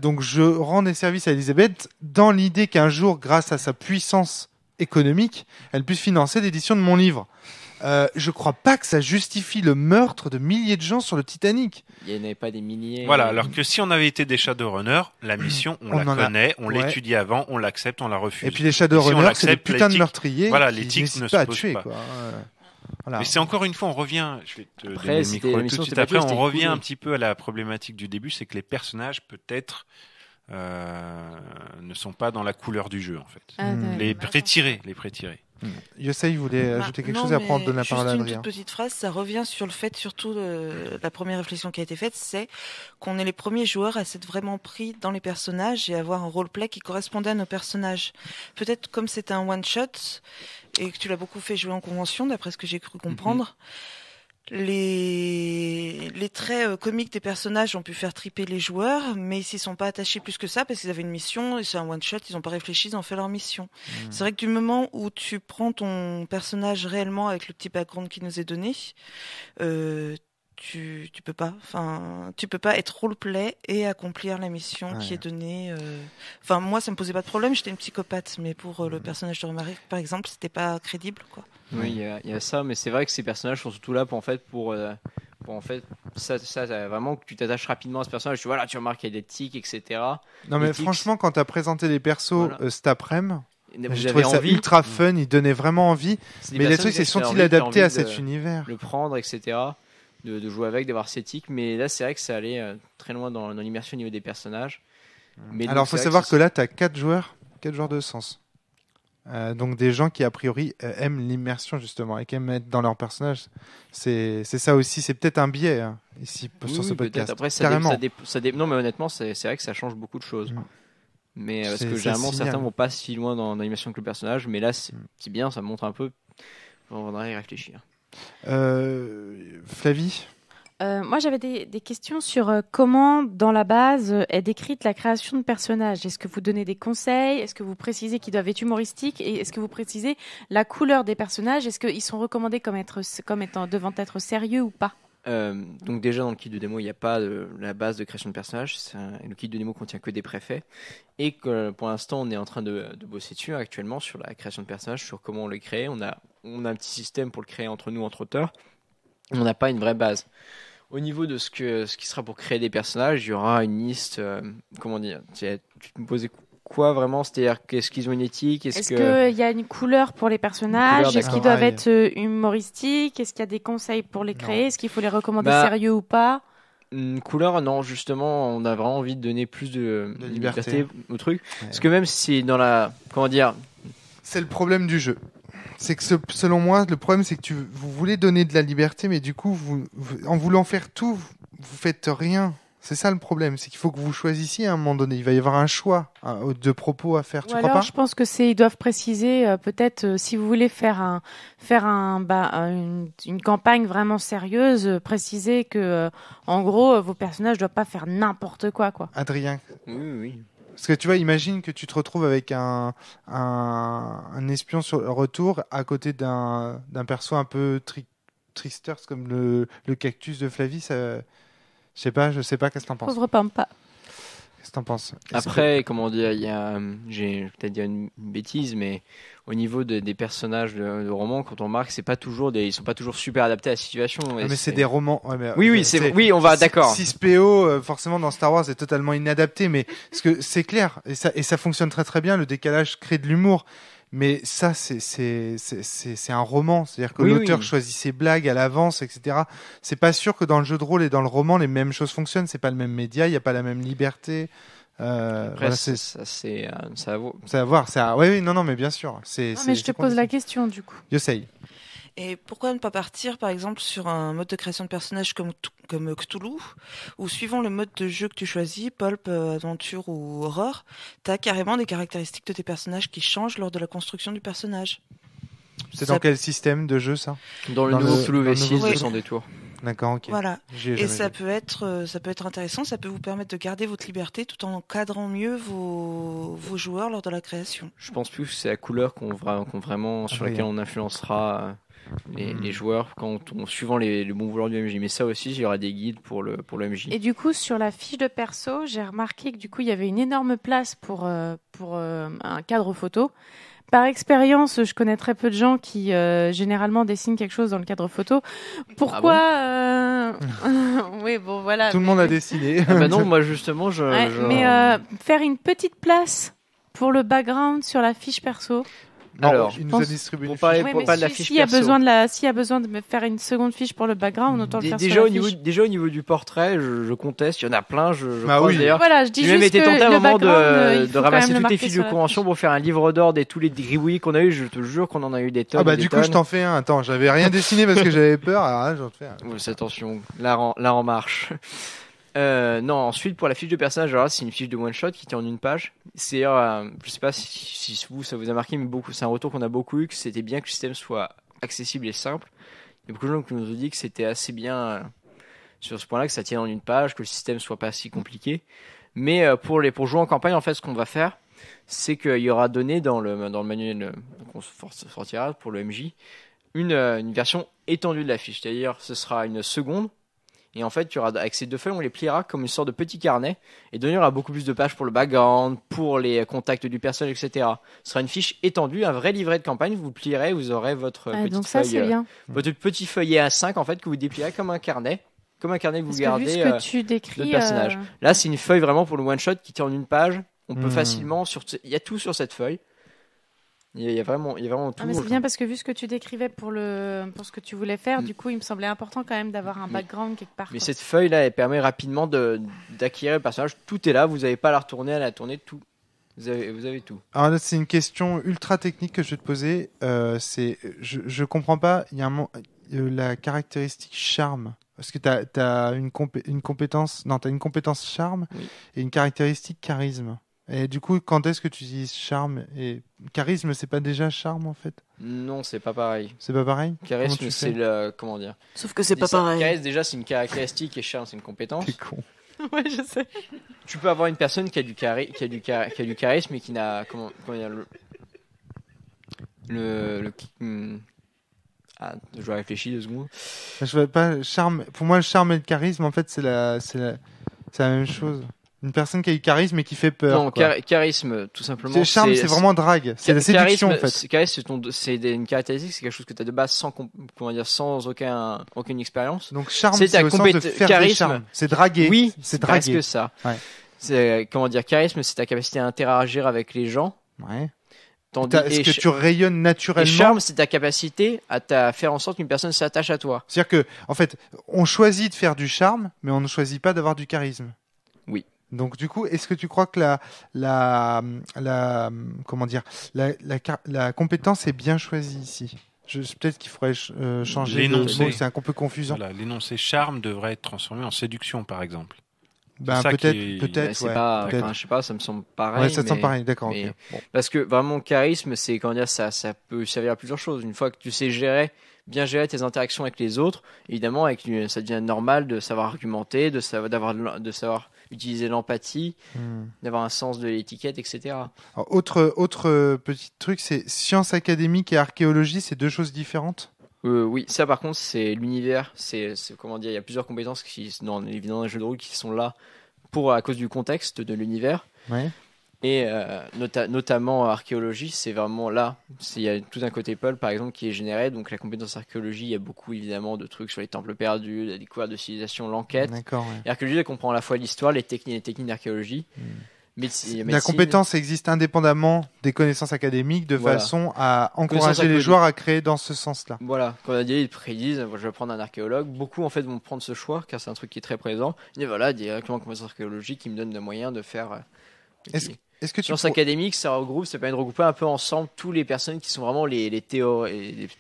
donc je rends des services à Elisabeth dans l'idée qu'un jour, grâce à sa puissance économique, elle puisse financer l'édition de mon livre. Je crois pas que ça justifie le meurtre de milliers de gens sur le Titanic. Il n'y en avait pas des milliers. Voilà, alors que si on avait été des Shadowrunners, la mission, on la connaît, on l'étudie avant, on l'accepte, on la refuse. Et puis les Shadowrunners, c'est des putains de meurtriers qui ne se posent pas. Voilà. Mais c'est encore une fois, on revient. Je vais te donner le micro tout de suite après. On revient un petit peu à la problématique du début, c'est que les personnages peut-être ne sont pas dans la couleur du jeu en fait. Les pré-tirés. Yosei voulait ajouter quelque chose et après on donne la parole à Adrien. Juste une toute petite phrase, ça revient sur le fait, surtout la première réflexion qui a été faite, c'est qu'on est les premiers joueurs à s'être vraiment pris dans les personnages et avoir un roleplay qui correspondait à nos personnages. Peut-être comme c'était un one-shot et que tu l'as beaucoup fait jouer en convention, d'après ce que j'ai cru comprendre, les traits comiques des personnages ont pu faire triper les joueurs, mais ils s'y sont pas attachés plus que ça parce qu'ils avaient une mission et c'est un one shot, ils ont pas réfléchi, ils ont fait leur mission. C'est vrai que du moment où tu prends ton personnage réellement avec le petit background qui nous est donné, tu peux pas. Enfin, tu peux pas être roleplay et accomplir la mission qui est donnée. Enfin, moi, ça me posait pas de problème. J'étais une psychopathe, mais pour le personnage de Romaric, par exemple, c'était pas crédible, quoi. Oui, il y a ça, mais c'est vrai que ces personnages sont surtout là pour en fait ça vraiment que tu t'attaches rapidement à ce personnage. Tu vois là, tu remarques qu'il y a des tics, etc. Non, mais franchement, quand tu as présenté les persos cet après-midi. Vous J'ai trouvé ça envie. ultra fun, il donnait vraiment envie. Mais les trucs, c'est sont-ils adaptés à cet univers? Le prendre, etc. De jouer avec, d'avoir ses tics. Mais là, c'est vrai que ça allait très loin dans l'immersion au niveau des personnages. Mais alors, il faut savoir que là, tu as 4 joueurs de sens. Donc des gens qui, a priori, aiment l'immersion, justement, et qui aiment être dans leur personnage. C'est ça aussi, c'est peut-être un biais ici sur ce podcast. Après, non, mais honnêtement, c'est vrai que ça change beaucoup de choses. Mais parce que généralement certains vont pas si loin dans l'animation que le personnage, mais là c'est bien, ça montre un peu. On va y réfléchir. Flavie, moi j'avais des questions sur comment dans la base est décrite la création de personnages. Est-ce que vous donnez des conseils? Est-ce que vous précisez qu'ils doivent être humoristiques? Et est-ce que vous précisez la couleur des personnages? Est-ce qu'ils sont recommandés comme étant devant être sérieux ou pas? Donc déjà dans le kit de démo il n'y a pas la base de création de personnages, le kit de démo contient que des préfaits et que pour l'instant on est en train de bosser dessus actuellement sur la création de personnages, sur comment on les crée. On a un petit système pour le créer entre nous, entre auteurs. On n'a pas une vraie base. Au niveau de ce qui sera pour créer des personnages, il y aura une liste, comment dire, tu me posais quoi vraiment, c'est-à-dire qu'est-ce qu'ils ont une éthique, est-ce qu'il y a une couleur pour les personnages, est-ce qu'ils doivent être humoristiques, est-ce qu'il y a des conseils pour les créer, est-ce qu'il faut les recommander sérieux ou pas? Une couleur, non, justement, on a vraiment envie de donner plus de liberté au truc, parce que même si dans la, comment dire, c'est le problème du jeu. C'est que selon moi, le problème c'est que vous voulez donner de la liberté, mais du coup, en voulant faire tout, vous faites rien. C'est ça le problème, c'est qu'il faut que vous choisissiez à un moment donné. Il va y avoir un choix de propos à faire. Tu crois pas? Je pense que ils doivent préciser peut-être si vous voulez faire une campagne vraiment sérieuse, préciser que en gros vos personnages doivent pas faire n'importe quoi. Adrien. Oui. Parce que tu vois, imagine que tu te retrouves avec un espion sur le retour à côté d'un perso un peu trister comme le cactus de Flavie. Ça... Je sais pas, qu'est-ce que t'en penses? Pauvre Pampa. Qu'est-ce que t'en penses? Après, comment dire, j'ai peut-être dit une bêtise, mais au niveau des personnages de romans, quand on remarque, ils sont pas toujours super adaptés à la situation. Mais c'est des romans. Ouais, mais, oui, on va d'accord. 6PO, forcément dans Star Wars, est totalement inadapté, mais parce que c'est clair et ça fonctionne très très bien. Le décalage crée de l'humour. Mais ça, c'est un roman. C'est-à-dire que l'auteur choisit ses blagues à l'avance, etc. C'est pas sûr que dans le jeu de rôle et dans le roman, les mêmes choses fonctionnent. C'est pas le même média, il n'y a pas la même liberté. Après, voilà, c'est à voir. Oui, non, mais bien sûr. Mais je te pose la question, du coup. Yosei. Et pourquoi ne pas partir, par exemple, sur un mode de création de personnages comme Cthulhu, où suivant le mode de jeu que tu choisis, Pulp, Aventure ou Horreur, t'as carrément des caractéristiques de tes personnages qui changent lors de la construction du personnage. C'est dans quel système de jeu, ça? Dans le nouveau Cthulhu V6 de Sans Détour. D'accord, ok. Voilà. Et ça peut être intéressant, ça peut vous permettre de garder votre liberté tout en encadrant mieux vos joueurs lors de la création. Je pense plus que c'est la couleur sur laquelle on influencera les joueurs suivant le bon vouloir du MJ. Mais ça aussi, il y aura des guides pour le MJ. Et du coup, sur la fiche de perso, j'ai remarqué que du coup, il y avait une énorme place pour un cadre photo. Par expérience, je connais très peu de gens qui généralement dessinent quelque chose dans le cadre photo. Pourquoi Oui, bon, voilà. Tout le monde a dessiné. Non, moi justement, mais faire une petite place pour le background sur la fiche perso. Alors, il nous a distribué pour parler de la fiche s'il y a besoin de me faire une seconde fiche pour le background, autant le faire déjà sur la fiche. Déjà au niveau du portrait, je conteste. Il y en a plein. D'ailleurs. Voilà, je dis j'ai même été tenté à un moment de ramasser toutes les fiches de convention fiche. pour faire un livre d'ordre et tous les gribouillis qu'on a eu. Je te jure qu'on en a eu des tonnes. Ah bah du coup, je t'en fais un. Attends, j'avais rien dessiné parce que j'avais peur. Alors là, j'en fais un. Oui, attention, là en marche. Non, ensuite pour la fiche de personnage, alors c'est une fiche de one shot qui tient en une page. C'est, je sais pas si vous ça vous a marqué, mais c'est un retour qu'on a beaucoup eu, que c'était bien que le système soit accessible et simple. Il y a beaucoup de gens qui nous ont dit que c'était assez bien sur ce point-là, que ça tienne en une page, que le système soit pas si compliqué. Mais pour jouer en campagne, en fait, ce qu'on va faire, c'est qu'il y aura donné dans le manuel qu'on sortira pour le MJ une version étendue de la fiche, c'est-à-dire ce sera une seconde. Et en fait, avec ces 2 feuilles, on les pliera comme une sorte de petit carnet. Et dedans, il y aura beaucoup plus de pages pour le background, pour les contacts du personnage, etc. Ce sera une fiche étendue, un vrai livret de campagne. Vous plierez, vous aurez votre petite feuille, votre petit feuillet A5 en fait que vous déplierez comme un carnet. Comme un carnet que vous gardez de personnage. Là, c'est une feuille vraiment pour le one shot qui tient en une page. On peut facilement il y a tout sur cette feuille. Il y a vraiment tout. Mais c'est bien parce que vu ce que tu décrivais pour ce que tu voulais faire, du coup, il me semblait important quand même d'avoir un background quelque part. Mais cette feuille-là, elle permet rapidement d'acquérir le personnage. Tout est là, vous n'avez pas à la retourner, à la tourner, tout. Vous avez tout. Alors là, c'est une question ultra technique que je vais te poser. Je comprends pas. Il y a la caractéristique charme. Parce que tu as une compétence. Non, tu as une compétence charme et une caractéristique charisme. Et du coup, quand est-ce que tu utilises charme et charisme, c'est pas déjà charme en fait? Non, c'est pas pareil. C'est pas pareil? Charisme, c'est comment dire? Sauf que c'est pas pareil. Charisme, déjà, c'est une caractéristique et charme, c'est une compétence. T'es con. Ouais, je sais. Tu peux avoir une personne qui a du charisme et qui n'a comment dire je réfléchis 2 secondes. Je vois pas charme. Pour moi, le charme et le charisme, en fait, c'est la même chose. Une personne qui a du charisme et qui fait peur. Non, charisme, tout simplement. Le charme, c'est vraiment drague. C'est la séduction, en fait. Charisme, c'est une caractéristique, c'est quelque chose que tu as de base sans aucune expérience. Donc, charme, c'est au sens de faire des charmes. C'est draguer. Oui, c'est draguer. Presque ça. Ouais. C'est, charisme, c'est ta capacité à interagir avec les gens. Ouais. Est-ce que tu rayonnes naturellement? Et charme, c'est ta capacité à faire en sorte qu'une personne s'attache à toi. C'est-à-dire que, en fait, on choisit de faire du charme, mais on ne choisit pas d'avoir du charisme. Oui. Donc du coup, est-ce que tu crois que la compétence est bien choisie ici? Peut-être qu'il faudrait changer le mot, c'est un peu confusant. Voilà, l'énoncé charme devrait être transformé en séduction, par exemple. Peut-être. C'est pas, je sais pas, ça me semble pareil. Ouais, ça te semble pareil, d'accord. Okay. Bon. Parce que vraiment, charisme, c'est ça peut servir à plusieurs choses. Une fois que tu sais bien gérer tes interactions avec les autres, évidemment, ça devient normal de savoir argumenter, de savoir utiliser l'empathie, d'avoir un sens de l'étiquette, etc. Alors, autre petit truc, c'est sciences académiques et archéologie, c'est 2 choses différentes? Oui, ça par contre, c'est l'univers. C'est comment dire, il y a plusieurs compétences dans les jeux de rôle qui sont là à cause du contexte de l'univers. Ouais. Et notamment archéologie, c'est vraiment là. Il y a tout un côté pulp, par exemple, qui est généré. Donc la compétence archéologie, il y a beaucoup évidemment de trucs sur les temples perdus, la découverte de civilisation, l'enquête. D'accord. Ouais. Et archéologie, elle comprend à la fois l'histoire, les techniques d'archéologie. La compétence existe indépendamment des connaissances académiques de façon à encourager les joueurs à créer dans ce sens-là. Voilà, quand on a dit, ils prédisent, je vais prendre un archéologue. Beaucoup en fait vont prendre ce choix car c'est un truc qui est très présent. Et voilà, directement compétence archéologique qui me donne le moyen de faire. Est-ce que sciences académiques, ça permet de regrouper un peu ensemble tous les personnes qui sont vraiment les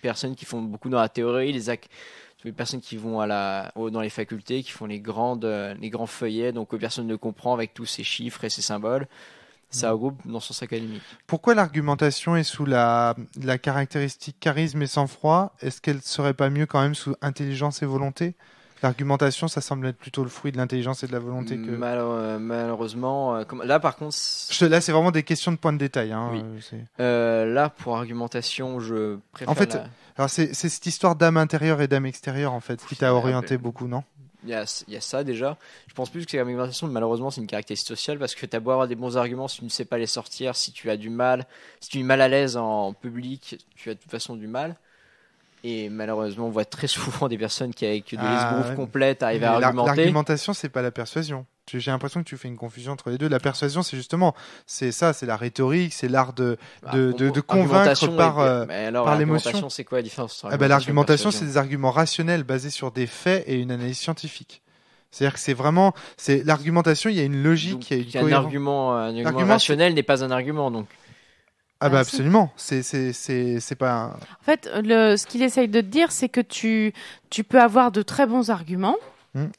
personnes qui font beaucoup dans la théorie, les personnes qui vont dans les facultés, qui font les grands feuillets, donc que personne ne comprend avec tous ces chiffres et ces symboles. Ça regroupe dans sens académique. Pourquoi l'argumentation est sous la caractéristique charisme et sang-froid? Est-ce qu'elle serait pas mieux quand même sous intelligence et volonté? L'argumentation, ça semble être plutôt le fruit de l'intelligence et de la volonté que... Malheureusement, là par contre... Là, c'est vraiment des questions de points de détail. Hein, oui. Là, pour argumentation, je préfère... En fait, alors c'est cette histoire d'âme intérieure et d'âme extérieure, en fait, qui t'a orienté beaucoup, non? Il y a ça déjà. Je pense plus que l'argumentation, malheureusement, c'est une caractéristique sociale parce que tu as beau avoir des bons arguments, si tu ne sais pas les sortir, si tu es mal à l'aise en public, tu as de toute façon du mal. Et malheureusement, on voit très souvent des personnes qui, avec des esbroufs complètes, arrivent à argumenter. L'argumentation, c'est pas la persuasion. J'ai l'impression que tu fais une confusion entre les deux. La persuasion, c'est justement, c'est la rhétorique, c'est l'art de convaincre par l'émotion. C'est quoi la différence entre l'argumentation, c'est des arguments rationnels basés sur des faits et une analyse scientifique. C'est-à-dire que l'argumentation, il y a une logique, il y a une cohérence. Un argument rationnel n'est pas un argument, donc. Absolument, c'est pas. En fait, ce qu'il essaye de te dire, c'est que tu peux avoir de très bons arguments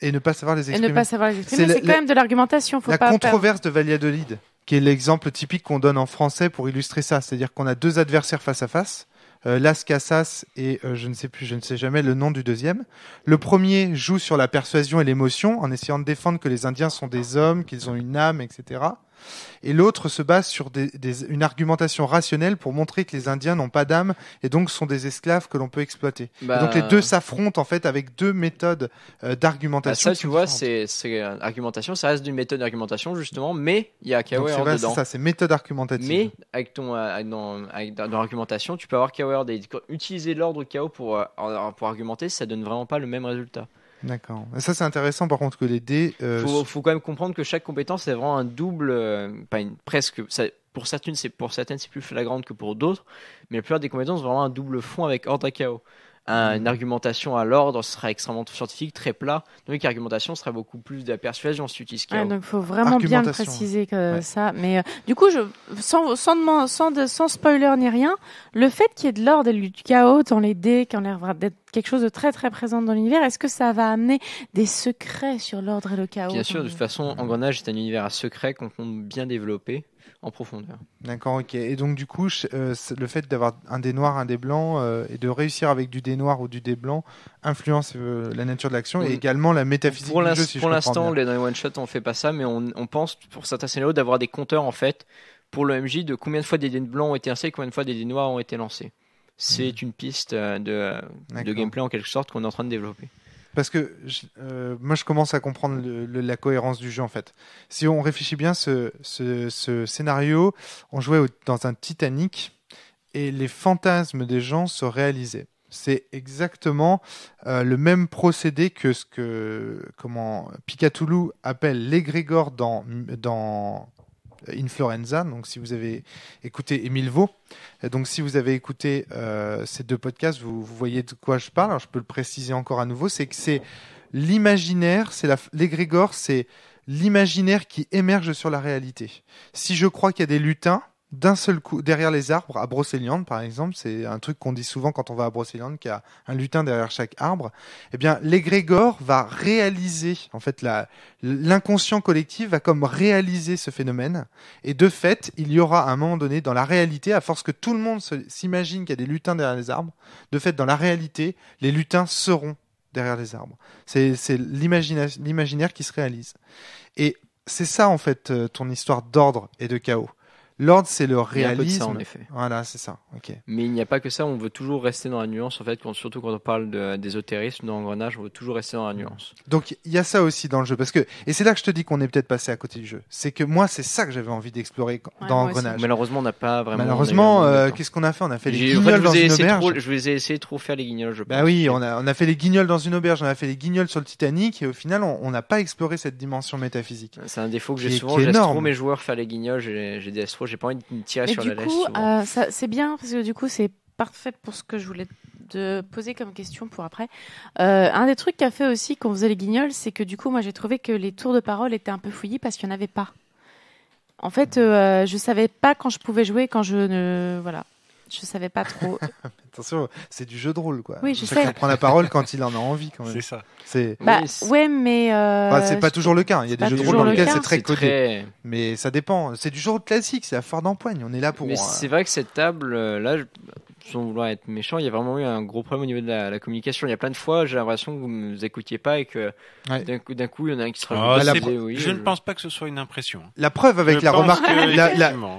et ne pas savoir les exprimer. C'est quand même de l'argumentation. La controverse de Valladolid, qui est l'exemple typique qu'on donne en français pour illustrer ça, c'est-à-dire qu'on a 2 adversaires face à face. Las Casas et je ne sais jamais le nom du deuxième. Le premier joue sur la persuasion et l'émotion en essayant de défendre que les Indiens sont des hommes, qu'ils ont une âme, etc. Et l'autre se base sur une argumentation rationnelle pour montrer que les Indiens n'ont pas d'âme et donc sont des esclaves que l'on peut exploiter. Et donc les deux s'affrontent en fait avec deux méthodes d'argumentation. Ça, tu vois, c'est argumentation, ça reste d'une méthode d'argumentation justement, mais il y a KOR dedans. C'est ça, c'est méthode argumentative. Mais avec dans l'argumentation, tu peux avoir KOR. Utiliser l'ordre KO pour argumenter, ça donne vraiment pas le même résultat. D'accord. Et ça, c'est intéressant par contre que les dés. Faut quand même comprendre que chaque compétence c'est vraiment un double, presque. Pour certaines, c'est plus flagrante que pour d'autres, mais la plupart des compétences vraiment un double fond avec ordre à KO. Une argumentation à l'ordre sera extrêmement scientifique, très plat. Donc l'argumentation sera beaucoup plus de la persuasion si tu utilises KO. Donc il faut vraiment bien le préciser ça. Mais du coup, sans spoiler ni rien, le fait qu'il y ait de l'ordre et du chaos dans les dés, qui ont l'air d'être quelque chose de très très présent dans l'univers, est-ce que ça va amener des secrets sur l'ordre et le chaos? Bien sûr, de toute façon, Engrenage est un univers à secret qu'on compte bien développer en profondeur. D'accord, ok. Et donc du coup, le fait d'avoir un dé noir, un dé blanc, et de réussir avec du dé noir ou du dé blanc influence la nature de l'action et également la métaphysique du jeu. Pour l'instant, dans les one-shots, on fait pas ça, mais on pense pour certains scénarios d'avoir des compteurs en fait pour le MJ de combien de fois des dés blancs ont été lancés et combien de fois des dés noirs ont été lancés. C'est une piste de gameplay en quelque sorte qu'on est en train de développer. Parce que moi, je commence à comprendre la cohérence du jeu, en fait. Si on réfléchit bien, ce scénario, on jouait dans un Titanic et les fantasmes des gens se réalisaient. C'est exactement le même procédé que ce que Picatulu appelle l'égrégore dans Influenza. Donc, si vous avez écouté Émile Vaux, donc si vous avez écouté ces deux podcasts, vous voyez de quoi je parle. Alors, je peux le préciser encore à nouveau. C'est que c'est l'imaginaire, l'égrégore, c'est l'imaginaire qui émerge sur la réalité. Si je crois qu'il y a des lutins d'un seul coup derrière les arbres, à Brocéliande par exemple, c'est un truc qu'on dit souvent quand on va à Brocéliande, qu'il y a un lutin derrière chaque arbre, eh bien l'égrégore va réaliser, en fait l'inconscient collectif va comme réaliser ce phénomène, et de fait il y aura à un moment donné dans la réalité, à force que tout le monde s'imagine qu'il y a des lutins derrière les arbres, de fait dans la réalité les lutins seront derrière les arbres. C'est l'imaginaire qui se réalise. Et c'est ça en fait ton histoire d'ordre et de chaos. L'ordre, c'est le réalisme. Il y a un peu de ça, en effet. Voilà, c'est ça. Okay. Mais il n'y a pas que ça. On veut toujours rester dans la nuance. En fait, surtout quand on parle d'ésotérisme, d'engrenage, on veut toujours rester dans la nuance. Donc, il y a ça aussi dans le jeu. Et c'est là que je te dis qu'on est peut-être passé à côté du jeu. C'est que moi, c'est ça que j'avais envie d'explorer dans Engrenage. Malheureusement, on n'a pas vraiment. Malheureusement, qu'est-ce qu'on a fait? On a fait les guignols dans une auberge. Je vous ai essayé de trop faire les guignols, je pense. Bah oui, on a fait les guignols dans une auberge. On a fait les guignols sur le Titanic. Et au final, on n'a pas exploré cette dimension métaphysique. C'est un défaut que j'ai souvent. Je laisse trop mes joueurs faire les guignols. J'ai des astros. J'ai pas envie de me tirer sur la laisse. C'est bien parce que du coup c'est parfait pour ce que je voulais te poser comme question pour après. Un des trucs qu'a fait aussi quand on faisait les guignols, c'est que du coup moi j'ai trouvé que les tours de parole étaient un peu fouillis parce qu'il n'y en avait pas. En fait, je savais pas quand je pouvais jouer, quand je savais pas trop. Attention, c'est du jeu de rôle, quoi. Oui, je sais. Chacun prend la parole quand il en a envie, quand même. C'est ça. Ouais, mais. C'est pas toujours le cas. Il y a des jeux de rôle dans lesquels c'est très codé. Très... Mais ça dépend. C'est du jeu de rôle classique, c'est à fort d'empoigne. On est là pour. Mais c'est vrai que cette table, là, sans vouloir être méchant, il y a vraiment eu un gros problème au niveau de la communication. Il y a plein de fois, j'ai l'impression que vous ne nous écoutiez pas et que d'un coup, il y en a un qui se rajoute. Je ne pense pas que ce soit une impression. La preuve avec la remarque,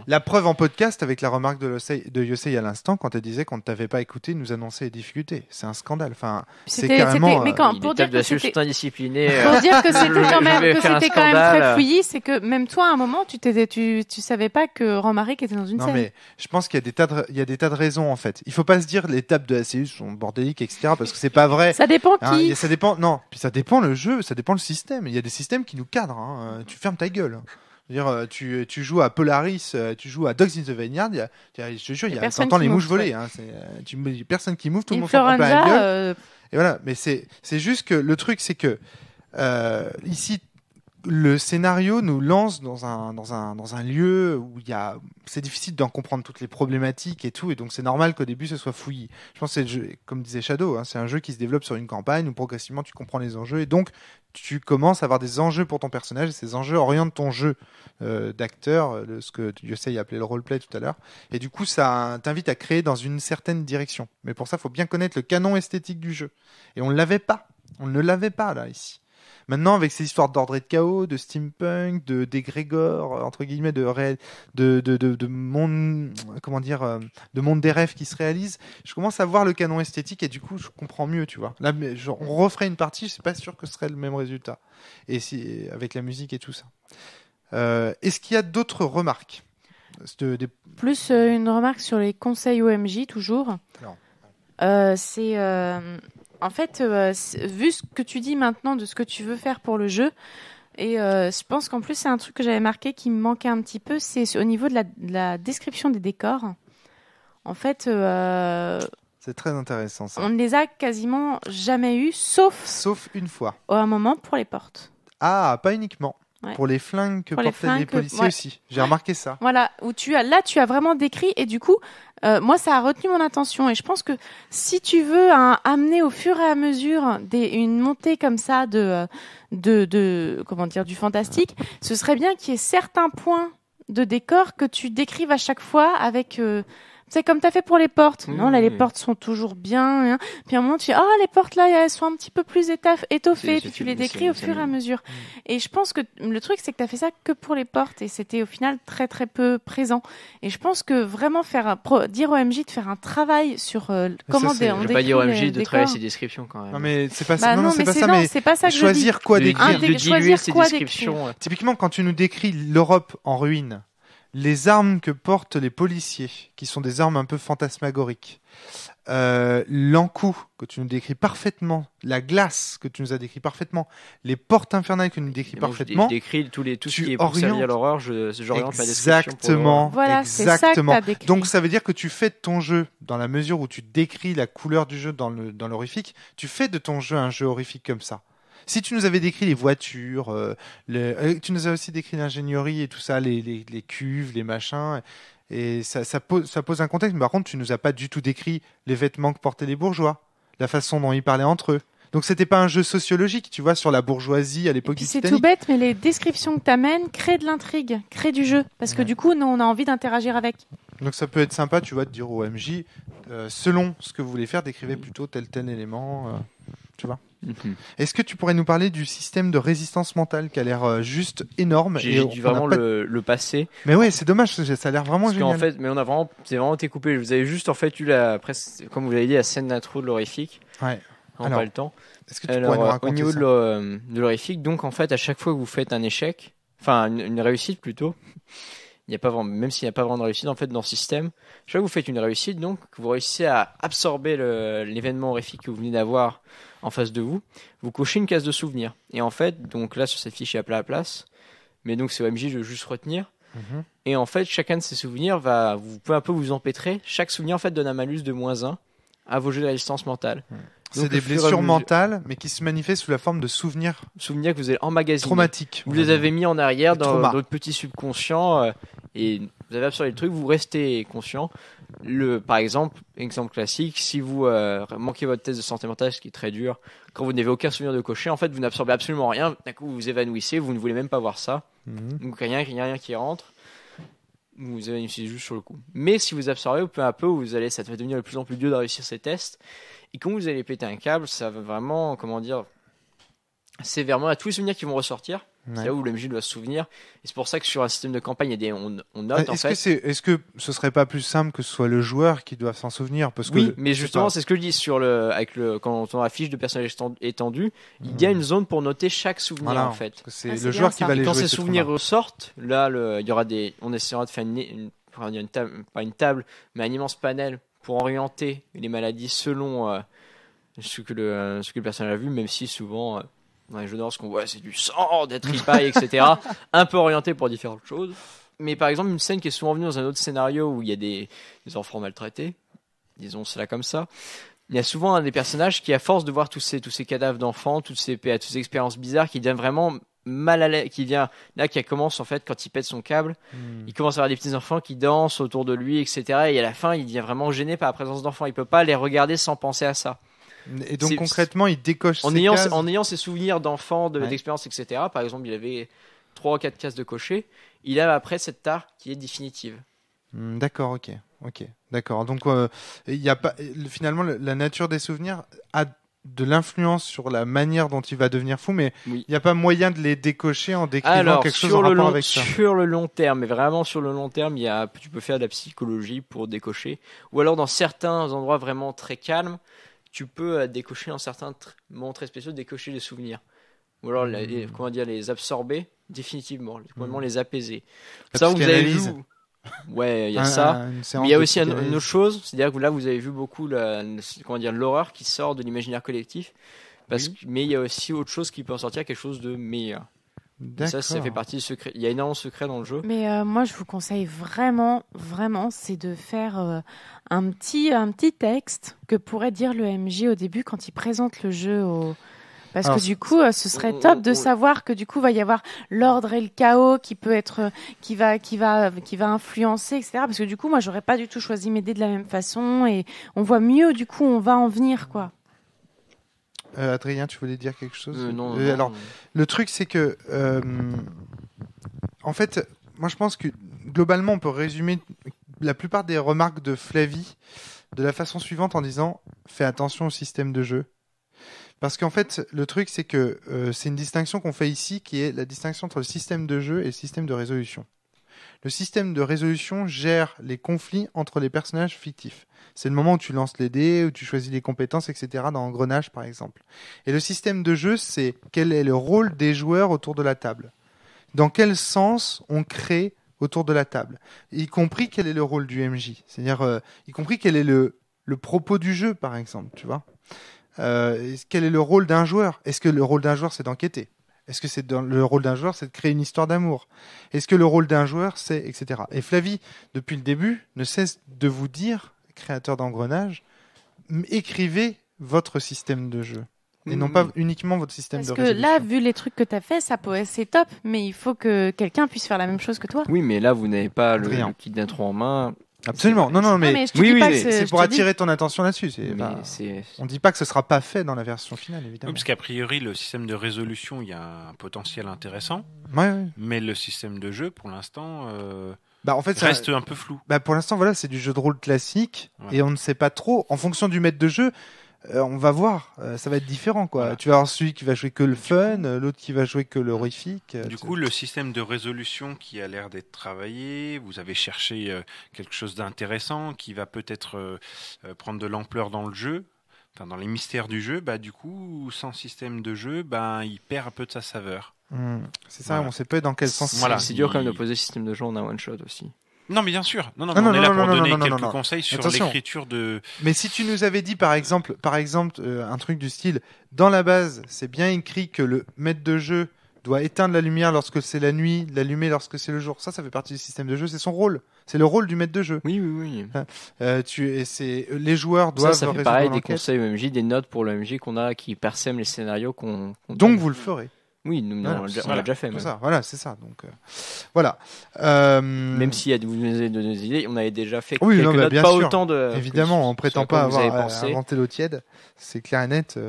la preuve en podcast avec la remarque de Yosei à l'instant quand elle disait qu'on ne t'avait pas écouté nous annoncer les difficultés. C'est un scandale. Enfin, c'est carrément. Mais pour dire que c'était indiscipliné. Pour dire que c'était quand même très fouillis, c'est que même toi à un moment tu savais pas que Romaric était dans une scène. Non mais je pense qu'il y a des tas de raisons en fait. Il faut pas se dire les tables de la CU sont bordéliques, etc. Parce que c'est pas vrai. Ça dépend qui. Ça dépend. Non. Puis ça dépend le jeu, ça dépend le système. Il y a des systèmes qui nous cadrent. Hein. Tu fermes ta gueule. Je veux dire, tu joues à Polaris, tu joues à Dogs in the Vineyard. Je te jure, il y a t'entends les mouches voler. Hein. Personne qui move, tout le monde s'en prend plein la gueule. Et voilà. Mais c'est juste que le truc, c'est que ici. Le scénario nous lance dans un lieu où c'est difficile d'en comprendre toutes les problématiques et tout, et donc c'est normal qu'au début ce soit fouillis. Je pense que c'est comme disait Shadow, hein, c'est un jeu qui se développe sur une campagne où progressivement tu comprends les enjeux et donc tu commences à avoir des enjeux pour ton personnage et ces enjeux orientent ton jeu d'acteur, ce que Yosei appelait le roleplay tout à l'heure, et du coup ça t'invite à créer dans une certaine direction. Mais pour ça, il faut bien connaître le canon esthétique du jeu et on ne l'avait pas là ici. Maintenant, avec ces histoires d'ordre et de chaos, de steampunk, d'égrégore, entre guillemets, de monde, comment dire, de monde des rêves qui se réalisent, je commence à voir le canon esthétique et du coup, je comprends mieux, tu vois. Là, on referait une partie, je suis pas sûr que ce serait le même résultat. Et avec la musique et tout ça. Est-ce qu'il y a d'autres remarques? Plus une remarque sur les conseils OMJ, toujours. C'est en fait, vu ce que tu dis maintenant de ce que tu veux faire pour le jeu, et je pense qu'en plus c'est un truc que j'avais marqué qui me manquait un petit peu, c'est au niveau de la description des décors. En fait, c'est très intéressant ça. On ne les a quasiment jamais eu, sauf une fois. À un moment pour les portes. Ah, pas uniquement. Ouais. Pour les flingues que portaient les policiers aussi. J'ai remarqué ça. Voilà, où tu as vraiment décrit et du coup, moi ça a retenu mon attention et je pense que si tu veux amener au fur et à mesure une montée comme ça de comment dire, du fantastique, ce serait bien qu'il y ait certains points de décor que tu décrives à chaque fois avec c'est comme tu as fait pour les portes. Non, là, les portes sont toujours bien. Hein. Puis à un moment, tu dis, les portes là, elles sont un petit peu plus étoffées. Puis tu les décris au fur et à mesure. Et je pense que le truc, c'est que tu as fait ça que pour les portes. Et c'était au final très, très peu présent. Et je pense que vraiment dire au MJ de faire un travail sur comment on décrit. Je vais pas dire au MJ de travailler ses descriptions quand même. Non, mais c'est pas ça. Non, c'est pas ça. Choisir quoi décrire. De diluer ses descriptions. Typiquement, quand tu nous décris l'Europe en ruine, les armes que portent les policiers, qui sont des armes un peu fantasmagoriques, l'encou que tu nous décris parfaitement, la glace que tu nous as décrit parfaitement, les portes infernales que tu nous décris parfaitement. Je décris tout ce qui est pour servir à l'horreur, j'oriente la description. Exactement. Voilà, exactement. C'est ça que t'as décrit. Donc ça veut dire que tu fais de ton jeu, dans la mesure où tu décris la couleur du jeu dans l'horrifique, tu fais de ton jeu un jeu horrifique comme ça. Si tu nous avais décrit les voitures, tu nous as aussi décrit l'ingénierie et tout ça, les cuves, les machins, et ça pose un contexte. Mais par contre, tu nous as pas du tout décrit les vêtements que portaient les bourgeois, la façon dont ils parlaient entre eux. Donc c'était pas un jeu sociologique, tu vois, sur la bourgeoisie à l'époque du Titanic. C'est tout bête, mais les descriptions que t'amènes créent de l'intrigue, créent du jeu, parce que du coup, nous, on a envie d'interagir avec. Donc ça peut être sympa, tu vois, de dire au MJ, selon ce que vous voulez faire, décrivez plutôt tel élément, tu vois. Est-ce que tu pourrais nous parler du système de résistance mentale qui a l'air juste énorme? J'ai dû vraiment le passer. Mais ouais, c'est dommage, ça a l'air vraiment génial. En fait, mais c'est vraiment été coupé. Vous avez juste en fait eu comme vous l'avez dit, la scène d'intro de l'horrifique. Ouais. Alors, pas le temps. Est-ce que tu pourrais nous raconter au niveau de l'horrifique, donc en fait, à chaque fois que vous faites un échec, enfin une réussite plutôt, il y a pas vraiment, même s'il n'y a pas vraiment de réussite en fait dans le système, chaque fois que vous faites une réussite, donc que vous réussissez à absorber l'événement horrifique que vous venez d'avoir en face de vous, vous cochez une case de souvenirs. Et en fait, donc là sur cette fiche il y a la place, mais donc c'est OMJ de juste retenir. Et en fait, chacun de ces souvenirs vous peu à peu vous empêtrer. Chaque souvenir en fait donne un malus de -1 à vos jeux de résistance mentale. C'est des blessures mentales, mais qui se manifestent sous la forme de souvenirs. Souvenirs que vous avez emmagasinés. Traumatiques. Vous les avez mis en arrière dans votre petit subconscient et vous avez absorbé le truc, vous restez conscient. Par exemple classique, si vous manquez votre test de santé mentale, ce qui est très dur, quand vous n'avez aucun souvenir de cocher, en fait, vous n'absorbez absolument rien. D'un coup, vous vous évanouissez, vous ne voulez même pas voir ça. Donc rien qui rentre. Vous vous évanouissez juste sur le coup. Mais si vous absorbez peu à peu, ça va devenir de plus en plus dur de réussir ces tests. Et quand vous allez péter un câble, ça va vraiment, sévèrement à tous les souvenirs qui vont ressortir. Ouais. C'est là où le MJ doit se souvenir. Et c'est pour ça que sur un système de campagne, on note en fait. Est-ce que ce serait pas plus simple que ce soit le joueur qui doit s'en souvenir parce Oui, mais justement, c'est ce que je dis quand on a la fiche de personnage étendu, il y a une zone pour noter chaque souvenir en fait. C'est le joueur qui va les jouer. Quand ces souvenirs ressortent, là, il y aura on essaiera de faire une table, pas une table, mais un immense panel pour orienter les maladies selon ce que le personnage a vu, même si souvent dans les jeux d'horreur, ce qu'on voit, c'est du sang, des tripailles, etc. Un peu orienté pour différentes choses. Mais par exemple, une scène qui est souvent venue dans un autre scénario où il y a des enfants maltraités, disons cela comme ça, il y a souvent un des personnages qui, à force de voir tous ces cadavres d'enfants, toutes ces expériences bizarres, qui devient vraiment mal à l'aise, qui commence en fait quand il pète son câble, il commence à avoir des petits enfants qui dansent autour de lui, etc. Et à la fin, il devient vraiment gêné par la présence d'enfants. Il peut pas les regarder sans penser à ça. Et donc concrètement, il décoche en ayant ses souvenirs d'enfants, d'expériences, etc. Par exemple, il avait 3 ou 4 cases de cocher. Il a après cette tare qui est définitive. D'accord, ok, d'accord. Donc il y a pas finalement la nature des souvenirs de l'influence sur la manière dont il va devenir fou, mais il n'y a pas moyen de les décocher en décrivant quelque chose en rapport avec ça. Sur le long terme, mais vraiment sur le long terme, tu peux faire de la psychologie pour décocher. Ou alors dans certains endroits vraiment très calmes, tu peux décocher dans certains moments très spéciaux, décocher les souvenirs. Ou alors les absorber définitivement, complètement les apaiser. Ça, vous avez vu. Ouais, il y a ça. Mais il y a aussi une autre chose, c'est-à-dire que là, vous avez vu beaucoup l'horreur qui sort de l'imaginaire collectif. Mais il y a aussi autre chose qui peut en sortir, quelque chose de meilleur. Ça fait partie du secret. Il y a énormément de secrets dans le jeu. Mais moi, je vous conseille vraiment, c'est de faire un petit texte que pourrait dire le MJ au début quand il présente le jeu Parce que du coup, ce serait top de savoir que du coup, va y avoir l'ordre et le chaos qui peut être, qui va influencer, etc. Parce que du coup, moi, j'aurais pas du tout choisi mes dés de la même façon et on voit mieux, du coup, on va en venir, quoi. Adrien, tu voulais dire quelque chose? Non. Alors, le truc, c'est que, en fait, moi, je pense que globalement, on peut résumer la plupart des remarques de Flavie de la façon suivante en disant « Fais attention au système de jeu ». Parce qu'en fait, le truc, c'est que c'est une distinction qu'on fait ici, qui est la distinction entre le système de jeu et le système de résolution. Le système de résolution gère les conflits entre les personnages fictifs. C'est le moment où tu lances les dés, où tu choisis les compétences, etc. dans Engrenage, par exemple. Et le système de jeu, c'est quel est le rôle des joueurs autour de la table. Dans quel sens on crée autour de la table. Y compris quel est le rôle du MJ. C'est-à-dire, y compris quel est le propos du jeu, par exemple, tu vois. Quel est le rôle d'un joueur? Est-ce que le rôle d'un joueur, c'est d'enquêter? Est-ce que le rôle d'un joueur, c'est de créer une histoire d'amour? Est-ce que le rôle d'un joueur, c'est etc. Et Flavie, depuis le début, ne cesse de vous dire, créateur d'Engrenage, écrivez votre système de jeu. Et non pas uniquement votre système de résolution. Parce que là, vu les trucs que tu as fait, c'est top, mais il faut que quelqu'un puisse faire la même chose que toi. Oui, mais là, vous n'avez pas le kit d'intro en main. Absolument. Non, mais c'est pour attirer ton attention là-dessus. On dit pas que ce sera pas fait dans la version finale, évidemment. Oui, parce qu'a priori, le système de résolution, il y a un potentiel intéressant. Ouais. Mais le système de jeu, pour l'instant, en fait, reste un peu flou. Pour l'instant, voilà, c'est du jeu de rôle classique et on ne sait pas trop. En fonction du maître de jeu, on va voir. Ça va être différent, quoi. Voilà. Tu vas avoir celui qui va jouer que le fun, l'autre qui va jouer que l'horrifique. Du coup, le système de résolution qui a l'air d'être travaillé, vous avez cherché quelque chose d'intéressant qui va peut-être prendre de l'ampleur dans le jeu, enfin dans les mystères du jeu. Du coup, sans système de jeu, il perd un peu de sa saveur. C'est ça, on sait pas dans quel sens. Voilà, c'est dur quand même de poser système de jeu en un one shot aussi. Non, mais bien sûr. On est là pour donner quelques conseils sur l'écriture de. Mais si tu nous avais dit, par exemple, un truc du style, dans la base, c'est bien écrit que le maître de jeu doit éteindre la lumière lorsque c'est la nuit, l'allumer lorsque c'est le jour. Ça fait partie du système de jeu. C'est son rôle. C'est le rôle du maître de jeu. Oui. Les joueurs doivent. Ça fait pareil des conseils au MJ, des notes pour le MJ qu'on a qui parsèment les scénarios qu'on. Donc vous le ferez. Oui, on l'a déjà fait. Voilà, c'est ça. Donc, voilà. Même s'il y a des idées, on avait déjà fait quelques notes, bien pas sûr. autant de. Évidemment, on prétend pas avoir inventé l'eau tiède. C'est clair et net.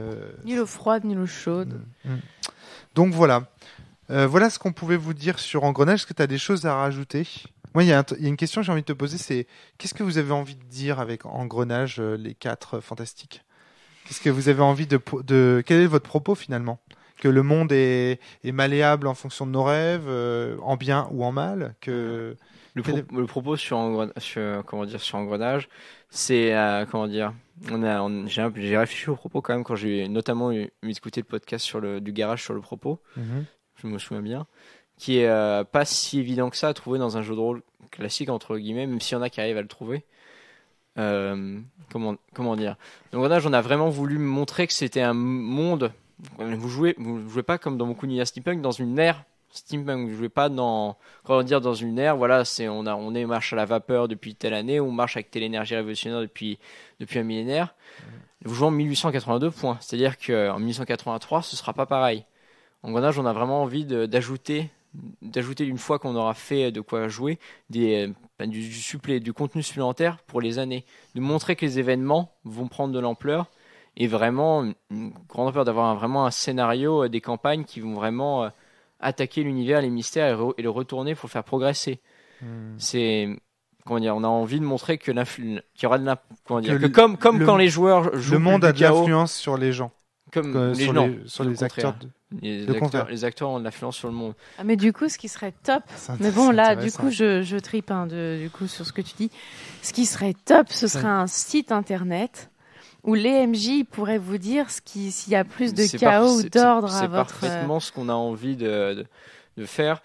Ni l'eau froide, ni l'eau chaude. Donc voilà. Voilà ce qu'on pouvait vous dire sur Engrenage. Est-ce que tu as des choses à rajouter? Moi, il y a une question que j'ai envie de te poser, c'est qu'est-ce que vous avez envie de dire avec Engrenage, les 4 fantastiques? Qu'est-ce que vous avez envie de... Quel est votre propos finalement? Que le monde est malléable en fonction de nos rêves, en bien ou en mal. Que le propos sur Engrenage, c'est j'ai réfléchi au propos quand même quand j'ai notamment écouté le podcast du garage sur le propos. Je me souviens bien, qui est pas si évident que ça à trouver dans un jeu de rôle classique entre guillemets, même s'il y en a qui arrivent à le trouver. Comment dire? Donc Engrenage, on a vraiment voulu montrer que c'était un monde. Vous jouez pas comme dans beaucoup d'univers steampunk dans une ère steampunk. Vous jouez pas dans une ère. Voilà, on marche à la vapeur depuis telle année, on marche avec telle énergie révolutionnaire depuis un millénaire. Vous jouez en 1882 points. C'est-à-dire qu'en 1883, ce sera pas pareil. En Engrenage, on a vraiment envie d'ajouter une fois qu'on aura fait de quoi jouer du contenu supplémentaire pour les années, de montrer que les événements vont prendre de l'ampleur. Et vraiment, une grande peur d'avoir vraiment un scénario, des campagnes qui vont vraiment attaquer l'univers, les mystères et le retourner pour le faire progresser. C'est, on a envie de montrer qu'il y aura de quand les joueurs jouent le monde a de l'influence sur les gens. Comme sur les acteurs. Les acteurs ont de l'influence sur le monde. Ah, mais du coup, ce qui serait top. Mais bon, là, du coup, je tripe du coup sur ce que tu dis. Ce qui serait top, ce serait un site internet où les MJ pourraient vous dire s'il y a plus de chaos ou d'ordre à votre... C'est parfaitement ce qu'on a envie de faire,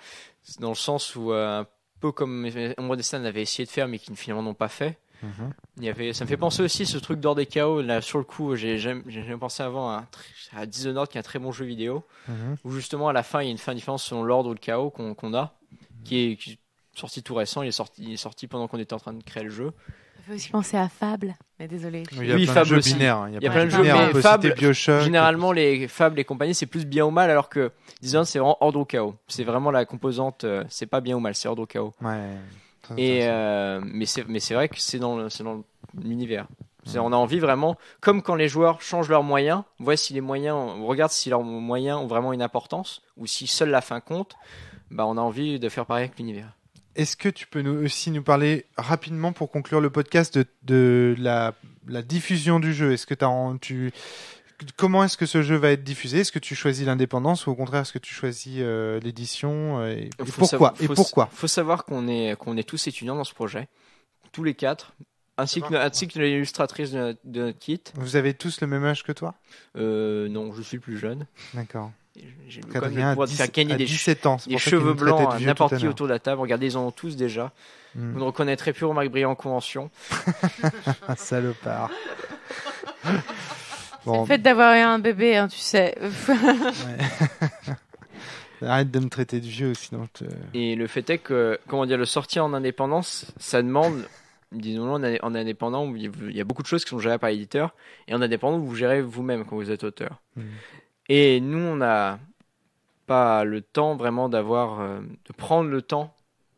dans le sens où, un peu comme Ombre Destin avait essayé de faire, mais qui finalement n'ont pas fait. Ça me fait penser aussi ce truc d'ordre et chaos. Là, sur le coup, j'ai jamais pensé avant à Dishonored, qui est un très bon jeu vidéo, où justement à la fin il y a une fin différente selon l'ordre ou le chaos qu'on a, qui est sorti tout récent. Il est sorti pendant qu'on était en train de créer le jeu. Ça fait aussi penser à Fable, mais désolé. Il y a plein de jeux binaires. Il y a plein de jeux, mais Fable, généralement les Fable et compagnie, c'est plus bien ou mal, alors que Dishonored, c'est vraiment ordre ou chaos. C'est vraiment la composante, c'est pas bien ou mal, c'est ordre ou chaos. Ouais. Mais c'est vrai que c'est dans l'univers. On a envie vraiment, comme quand les joueurs changent leurs moyens, on regarde si leurs moyens ont vraiment une importance ou si seule la fin compte. On a envie de faire pareil avec l'univers. Est-ce que tu peux aussi nous parler rapidement pour conclure le podcast de la diffusion du jeu? Est-ce que comment est-ce que ce jeu va être diffusé? Est-ce que tu choisis l'indépendance ou au contraire est-ce que tu choisis l'édition et pourquoi? Faut savoir qu'on est tous étudiants dans ce projet, tous les 4, ainsi que l'illustratrice de notre kit. Vous avez tous le même âge que toi? Non, je suis le plus jeune. D'accord. J'ai le pouvoir de faire gagner des 17 ans. Des cheveux blancs à n'importe qui autour de la table. Regardez, ils en ont tous déjà. Vous ne reconnaîtrez plus Remarque Brillant en convention. Salopard. C'est le fait d'avoir eu un bébé, hein, tu sais. Arrête de me traiter de vieux, sinon. Et le fait est que, le sortir en indépendance, ça demande, disons-le, en indépendant, où il y a beaucoup de choses qui sont gérées par l'éditeur, et en indépendant, vous gérez vous-même quand vous êtes auteur. Et nous, on n'a pas le temps vraiment de prendre le temps,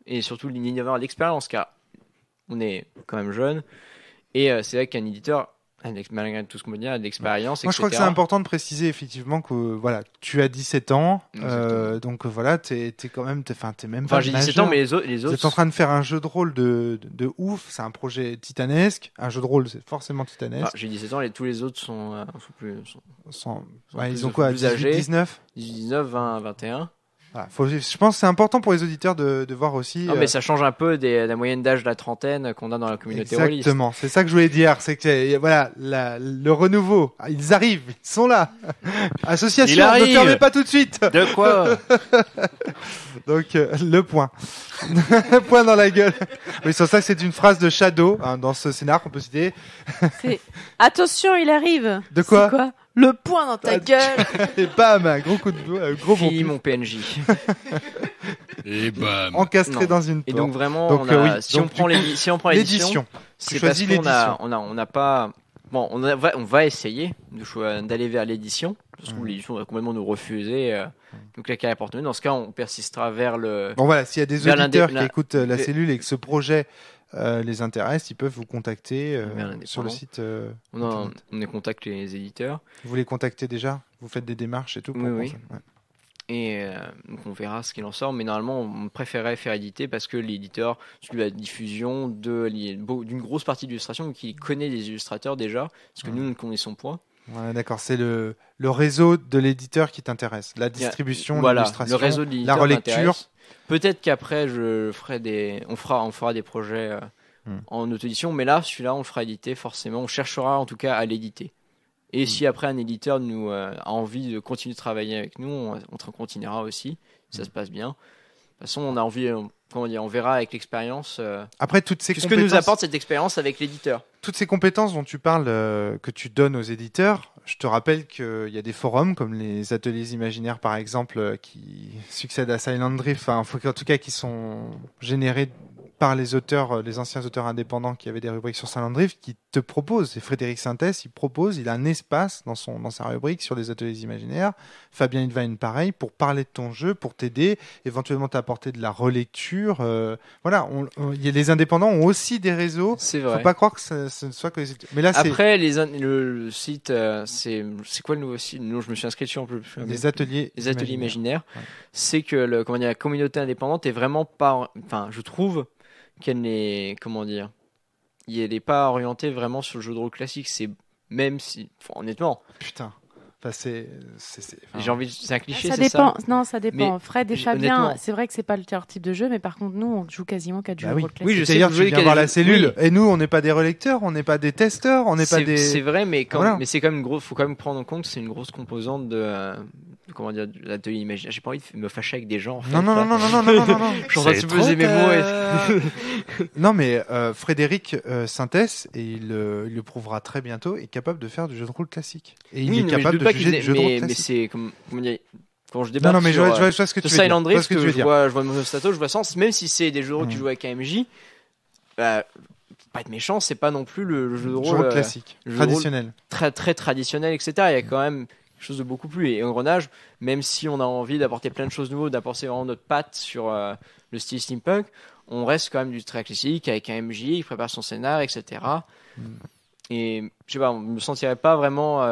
et surtout d'avoir l'expérience, car on est quand même jeune, et c'est vrai qu'un éditeur, malgré tout ce qu'on peut dire, d'expérience, Moi, je crois que c'est important de préciser effectivement que tu as 17 ans, donc t'es quand même, t'es même pas. J'ai 17 ans, mais les autres. Vous êtes en train de faire un jeu de rôle de ouf. C'est un projet titanesque. Un jeu de rôle, c'est forcément titanesque. J'ai 17 ans, et tous les autres sont plus. Ils ont quoi, 18, 19, 19, 20, 21. Voilà, je pense que c'est important pour les auditeurs de voir aussi. Non, mais ça change un peu de la moyenne d'âge de la trentaine qu'on a dans la communauté rôliste. Exactement, c'est ça que je voulais dire. C'est que le renouveau, ils arrivent, ils sont là. Association, ne fermez pas tout de suite. De quoi? Donc le point. Point dans la gueule. Oui, sur ça, c'est une phrase de Shadow dans ce scénar qu'on peut citer. C'est attention, il arrive. De quoi? C'est quoi? Le point dans ta gueule. Et bam, un gros coup de gros bon. Fini mon PNJ. Et bam. Encastré dans une porte. Et donc vraiment, si on prend l'édition, c'est parce qu'on n'a pas. Bon, on va essayer d'aller vers l'édition, parce que l'édition va complètement nous refuser, nous claquer à la porte. Dans ce cas, on persistera vers le. Bon voilà, s'il y a des auditeurs qui écoutent la cellule et que ce projet les intéresse, ils peuvent vous contacter sur le site. On contacte les éditeurs. Vous les contactez déjà? Vous faites des démarches et tout? Oui. Et donc on verra ce qu'il en sort, mais normalement on préférait faire éditer parce que l'éditeur suit la diffusion d'une grosse partie de l'illustration, qui connaît les illustrateurs déjà, parce que nous ne connaissons point. Ouais, d'accord, c'est le réseau de l'éditeur qui t'intéresse, la distribution, l'illustration, le réseau de l'éditeur, la relecture. Peut-être qu'après on fera des projets en auto-édition, mais là celui-là on le fera éditer forcément, on cherchera en tout cas à l'éditer. Et si après un éditeur nous a envie de continuer de travailler avec nous, on continuera aussi, si ça se passe bien. De toute façon, on a envie, on verra avec l'expérience. Après, toutes ces compétences, ce que nous apporte cette expérience avec l'éditeur. Toutes ces compétences dont tu parles, que tu donnes aux éditeurs, je te rappelle qu'il y a des forums comme les ateliers imaginaires, par exemple, qui succèdent à Silent Drift, en tout cas qui sont générés par les auteurs, les anciens auteurs indépendants qui avaient des rubriques sur Silent Drift, qui te proposent. Et Frédéric Sintès, il a un espace dans sa rubrique sur les ateliers imaginaires. Fabien Hidvine, pareil, pour parler de ton jeu, pour t'aider, éventuellement t'apporter de la relecture. Les indépendants ont aussi des réseaux. C'est vrai. Faut pas croire que ce ne soit que les... Mais là, après, le site, c'est quoi le nouveau site? Non, je me suis inscrit dessus en plus. Les ateliers imaginaires. Ouais. C'est que la communauté indépendante est vraiment pas... Enfin, je trouve qu'elle n'est, elle n'est pas orientée vraiment sur le jeu de rôle classique. C'est même si, honnêtement, putain, Enfin, c'est un cliché, ça c'est dépend. ça. Non, ça dépend. Mais Fred et Fabien, honnêtement... c'est vrai que c'est pas leur type de jeu, mais par contre, nous, on joue quasiment qu'à du jeu de rôle classique. Oui, je sais. C'est-à-dire, tu viens voir la cellule, et nous, on n'est pas des relecteurs, on n'est pas des testeurs, on n'est pas des. C'est vrai, mais mais c'est quand même faut quand même prendre en compte que c'est une grosse composante de l'atelier imaginaire. J'ai pas envie de me fâcher avec des gens. En fait, non. Je suis en train de peser mes mots. Non, mais Frédéric Sintès, et il le prouvera très bientôt, est capable de faire du jeu de rôle classique. Et il est capable de juger du jeu de rôle classique. Mais c'est comment dire. Quand je débarque je vois ce que tu veux dire. Silent Drift, je vois Monostato, je vois Sens, même si c'est des jeux de rôle que tu joues avec AMJ, pas être méchant, c'est pas non plus le jeu de rôle classique, traditionnel. Très, très traditionnel, etc. Il y a quand même quelque chose de beaucoup plus. Et Engrenage, même si on a envie d'apporter plein de choses nouvelles, d'apporter vraiment notre patte sur le style steampunk, on reste quand même du très classique avec un MJ, il prépare son scénar, etc. Et je sais pas, on me sentirait pas vraiment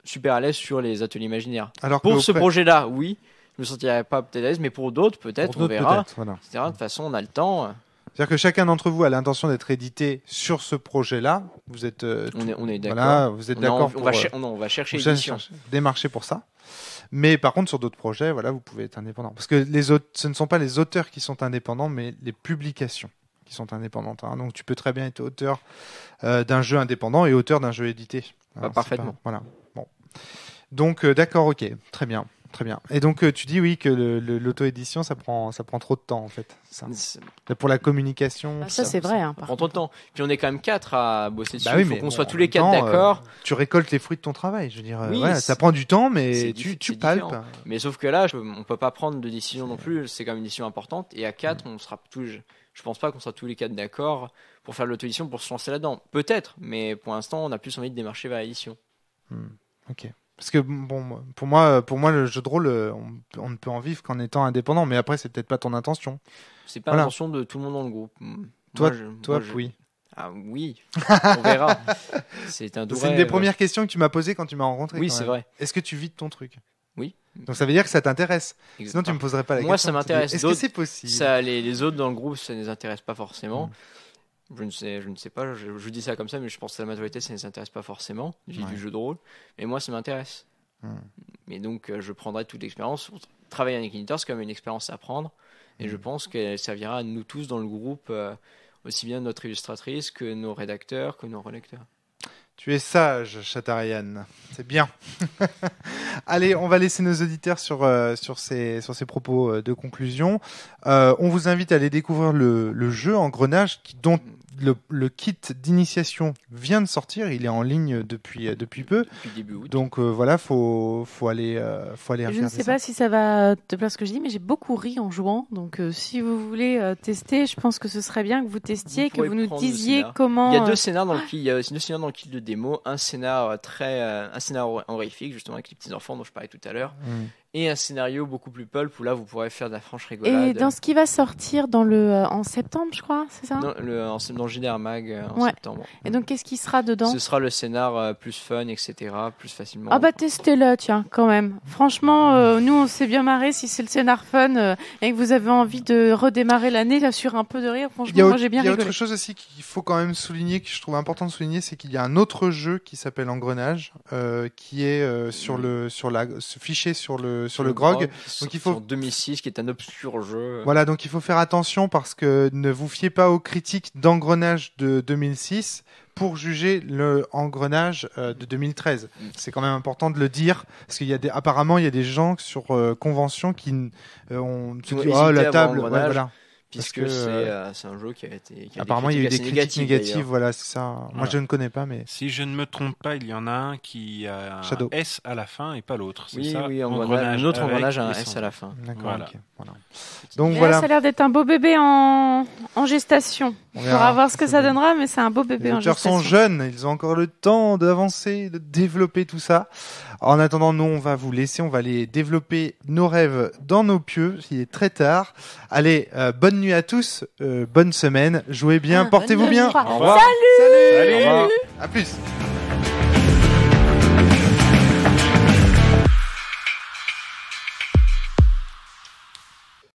super à l'aise sur les ateliers imaginaires. Alors pour ce projet-là, oui, je me sentirais pas peut-être à l'aise, mais pour d'autres, peut-être, on verra. Voilà. Etc. De toute façon, on a le temps. C'est-à-dire que chacun d'entre vous a l'intention d'être édité sur ce projet-là. Vous êtes, on est d'accord. Voilà, vous êtes d'accord. On va chercher des marchés pour ça. Mais par contre, sur d'autres projets, voilà, vous pouvez être indépendant. Parce que ce ne sont pas les auteurs qui sont indépendants, mais les publications qui sont indépendantes. Hein. Donc, tu peux très bien être auteur d'un jeu indépendant et auteur d'un jeu édité. Alors, parfaitement. Voilà. Bon. Donc, d'accord, ok, très bien. Très bien. Et donc, tu dis oui que l'auto-édition, ça prend trop de temps, en fait. Ça. Pour la communication. Ça, c'est vrai. Ça prend trop de temps. Puis on est quand même 4 à bosser dessus. Il faut qu'on soit tous les 4 d'accord. Tu récoltes les fruits de ton travail. Je veux dire, ça prend du temps, mais tu palpes. Différent. Mais sauf que là, on peut pas prendre de décision non plus. C'est quand même une décision importante. Et à 4, on sera tous. Je pense pas qu'on sera tous les 4 d'accord pour faire l'auto-édition, pour se lancer là-dedans. Peut-être, mais pour l'instant, on a plus envie de démarcher vers l'édition. Ok. Parce que bon, pour moi, le jeu de rôle, on ne peut en vivre qu'en étant indépendant. Mais après, c'est peut-être pas ton intention. C'est pas l'intention de tout le monde dans le groupe. Toi, oui. Ah oui, on verra. C'est une des premières questions que tu m'as posées quand tu m'as rencontré. Oui, c'est vrai. Est-ce que tu vis de ton truc ? Oui. Donc ça veut dire que ça t'intéresse. Sinon, tu me poserais pas la question. Moi, ça m'intéresse. Est-ce que c'est possible ? Les autres dans le groupe, ça ne les intéresse pas forcément. Je ne sais pas, je dis ça comme ça, mais je pense que la majorité, ça ne les intéresse pas forcément, du jeu de rôle. Mais moi, ça m'intéresse. Mais donc, je prendrai toute l'expérience. Travailler avec Ignitor, c'est quand même une expérience à prendre. Et je pense qu'elle servira à nous tous dans le groupe, aussi bien notre illustratrice que nos rédacteurs, que nos relecteurs. Tu es sage, Chatarian. C'est bien. Allez, on va laisser nos auditeurs sur ces propos de conclusion. On vous invite à aller découvrir le jeu Engrenage dont le kit d'initiation vient de sortir. Il est en ligne depuis peu. Depuis début août. Donc voilà, faut aller regarder. Je ne sais pas si ça va te plaire ce que je dis, mais j'ai beaucoup ri en jouant. Donc si vous voulez tester, je pense que ce serait bien que vous testiez, que vous nous disiez comment. Il y a 2 scénars dans le kit. Il y a 2 scénars dans le kit de démo. Un scénar un scénario horrifique, justement avec les petits enfants dont je parlais tout à l'heure. Et un scénario beaucoup plus pulp où là vous pourrez faire de la franche rigolade. Et dans ce qui va sortir en septembre, je crois, c'est ça ? Non, dans le JDR Mag en septembre. Et donc qu'est-ce qui sera dedans ? Ce sera le scénar plus fun, etc., plus facilement. Ah bah testez-le, tiens, quand même. Franchement, nous on s'est bien marré si c'est le scénar fun et que vous avez envie de redémarrer l'année là sur un peu de rire. Franchement, moi j'ai bien rigolé. Il y a autre chose aussi qu'il faut quand même souligner, que je trouve important de souligner, c'est qu'il y a un autre jeu qui s'appelle Engrenage, qui est fiché sur le GROG. Donc il faut 2006, qui est un obscur jeu. Voilà, donc il faut faire attention parce que ne vous fiez pas aux critiques d'Engrenage de 2006 pour juger le Engrenage de 2013. C'est quand même important de le dire parce qu'il y a apparemment il y a des gens sur convention qui ont dit la table, voilà. Puisque c'est un jeu qui a apparemment il y a eu des critiques négatives, voilà, c'est ça. Voilà. Moi je ne connais pas, mais si je ne me trompe pas, il y en a un qui a un S à la fin et pas l'autre. Oui, ça un autre Engrenage a un S à la fin. D'accord. Voilà. Okay. Voilà. Donc voilà. Là, ça a l'air d'être un beau bébé en gestation. On verra voir ce que ça donnera, mais c'est un beau bébé en gestation. Les auteurs sont jeunes, ils ont encore le temps d'avancer, de développer tout ça. En attendant, nous, on va vous laisser, on va aller développer nos rêves dans nos pieux. Il est très tard. Allez, bonne nuit à tous, bonne semaine, jouez bien, portez-vous bien. Au revoir. Salut. Au revoir. À plus.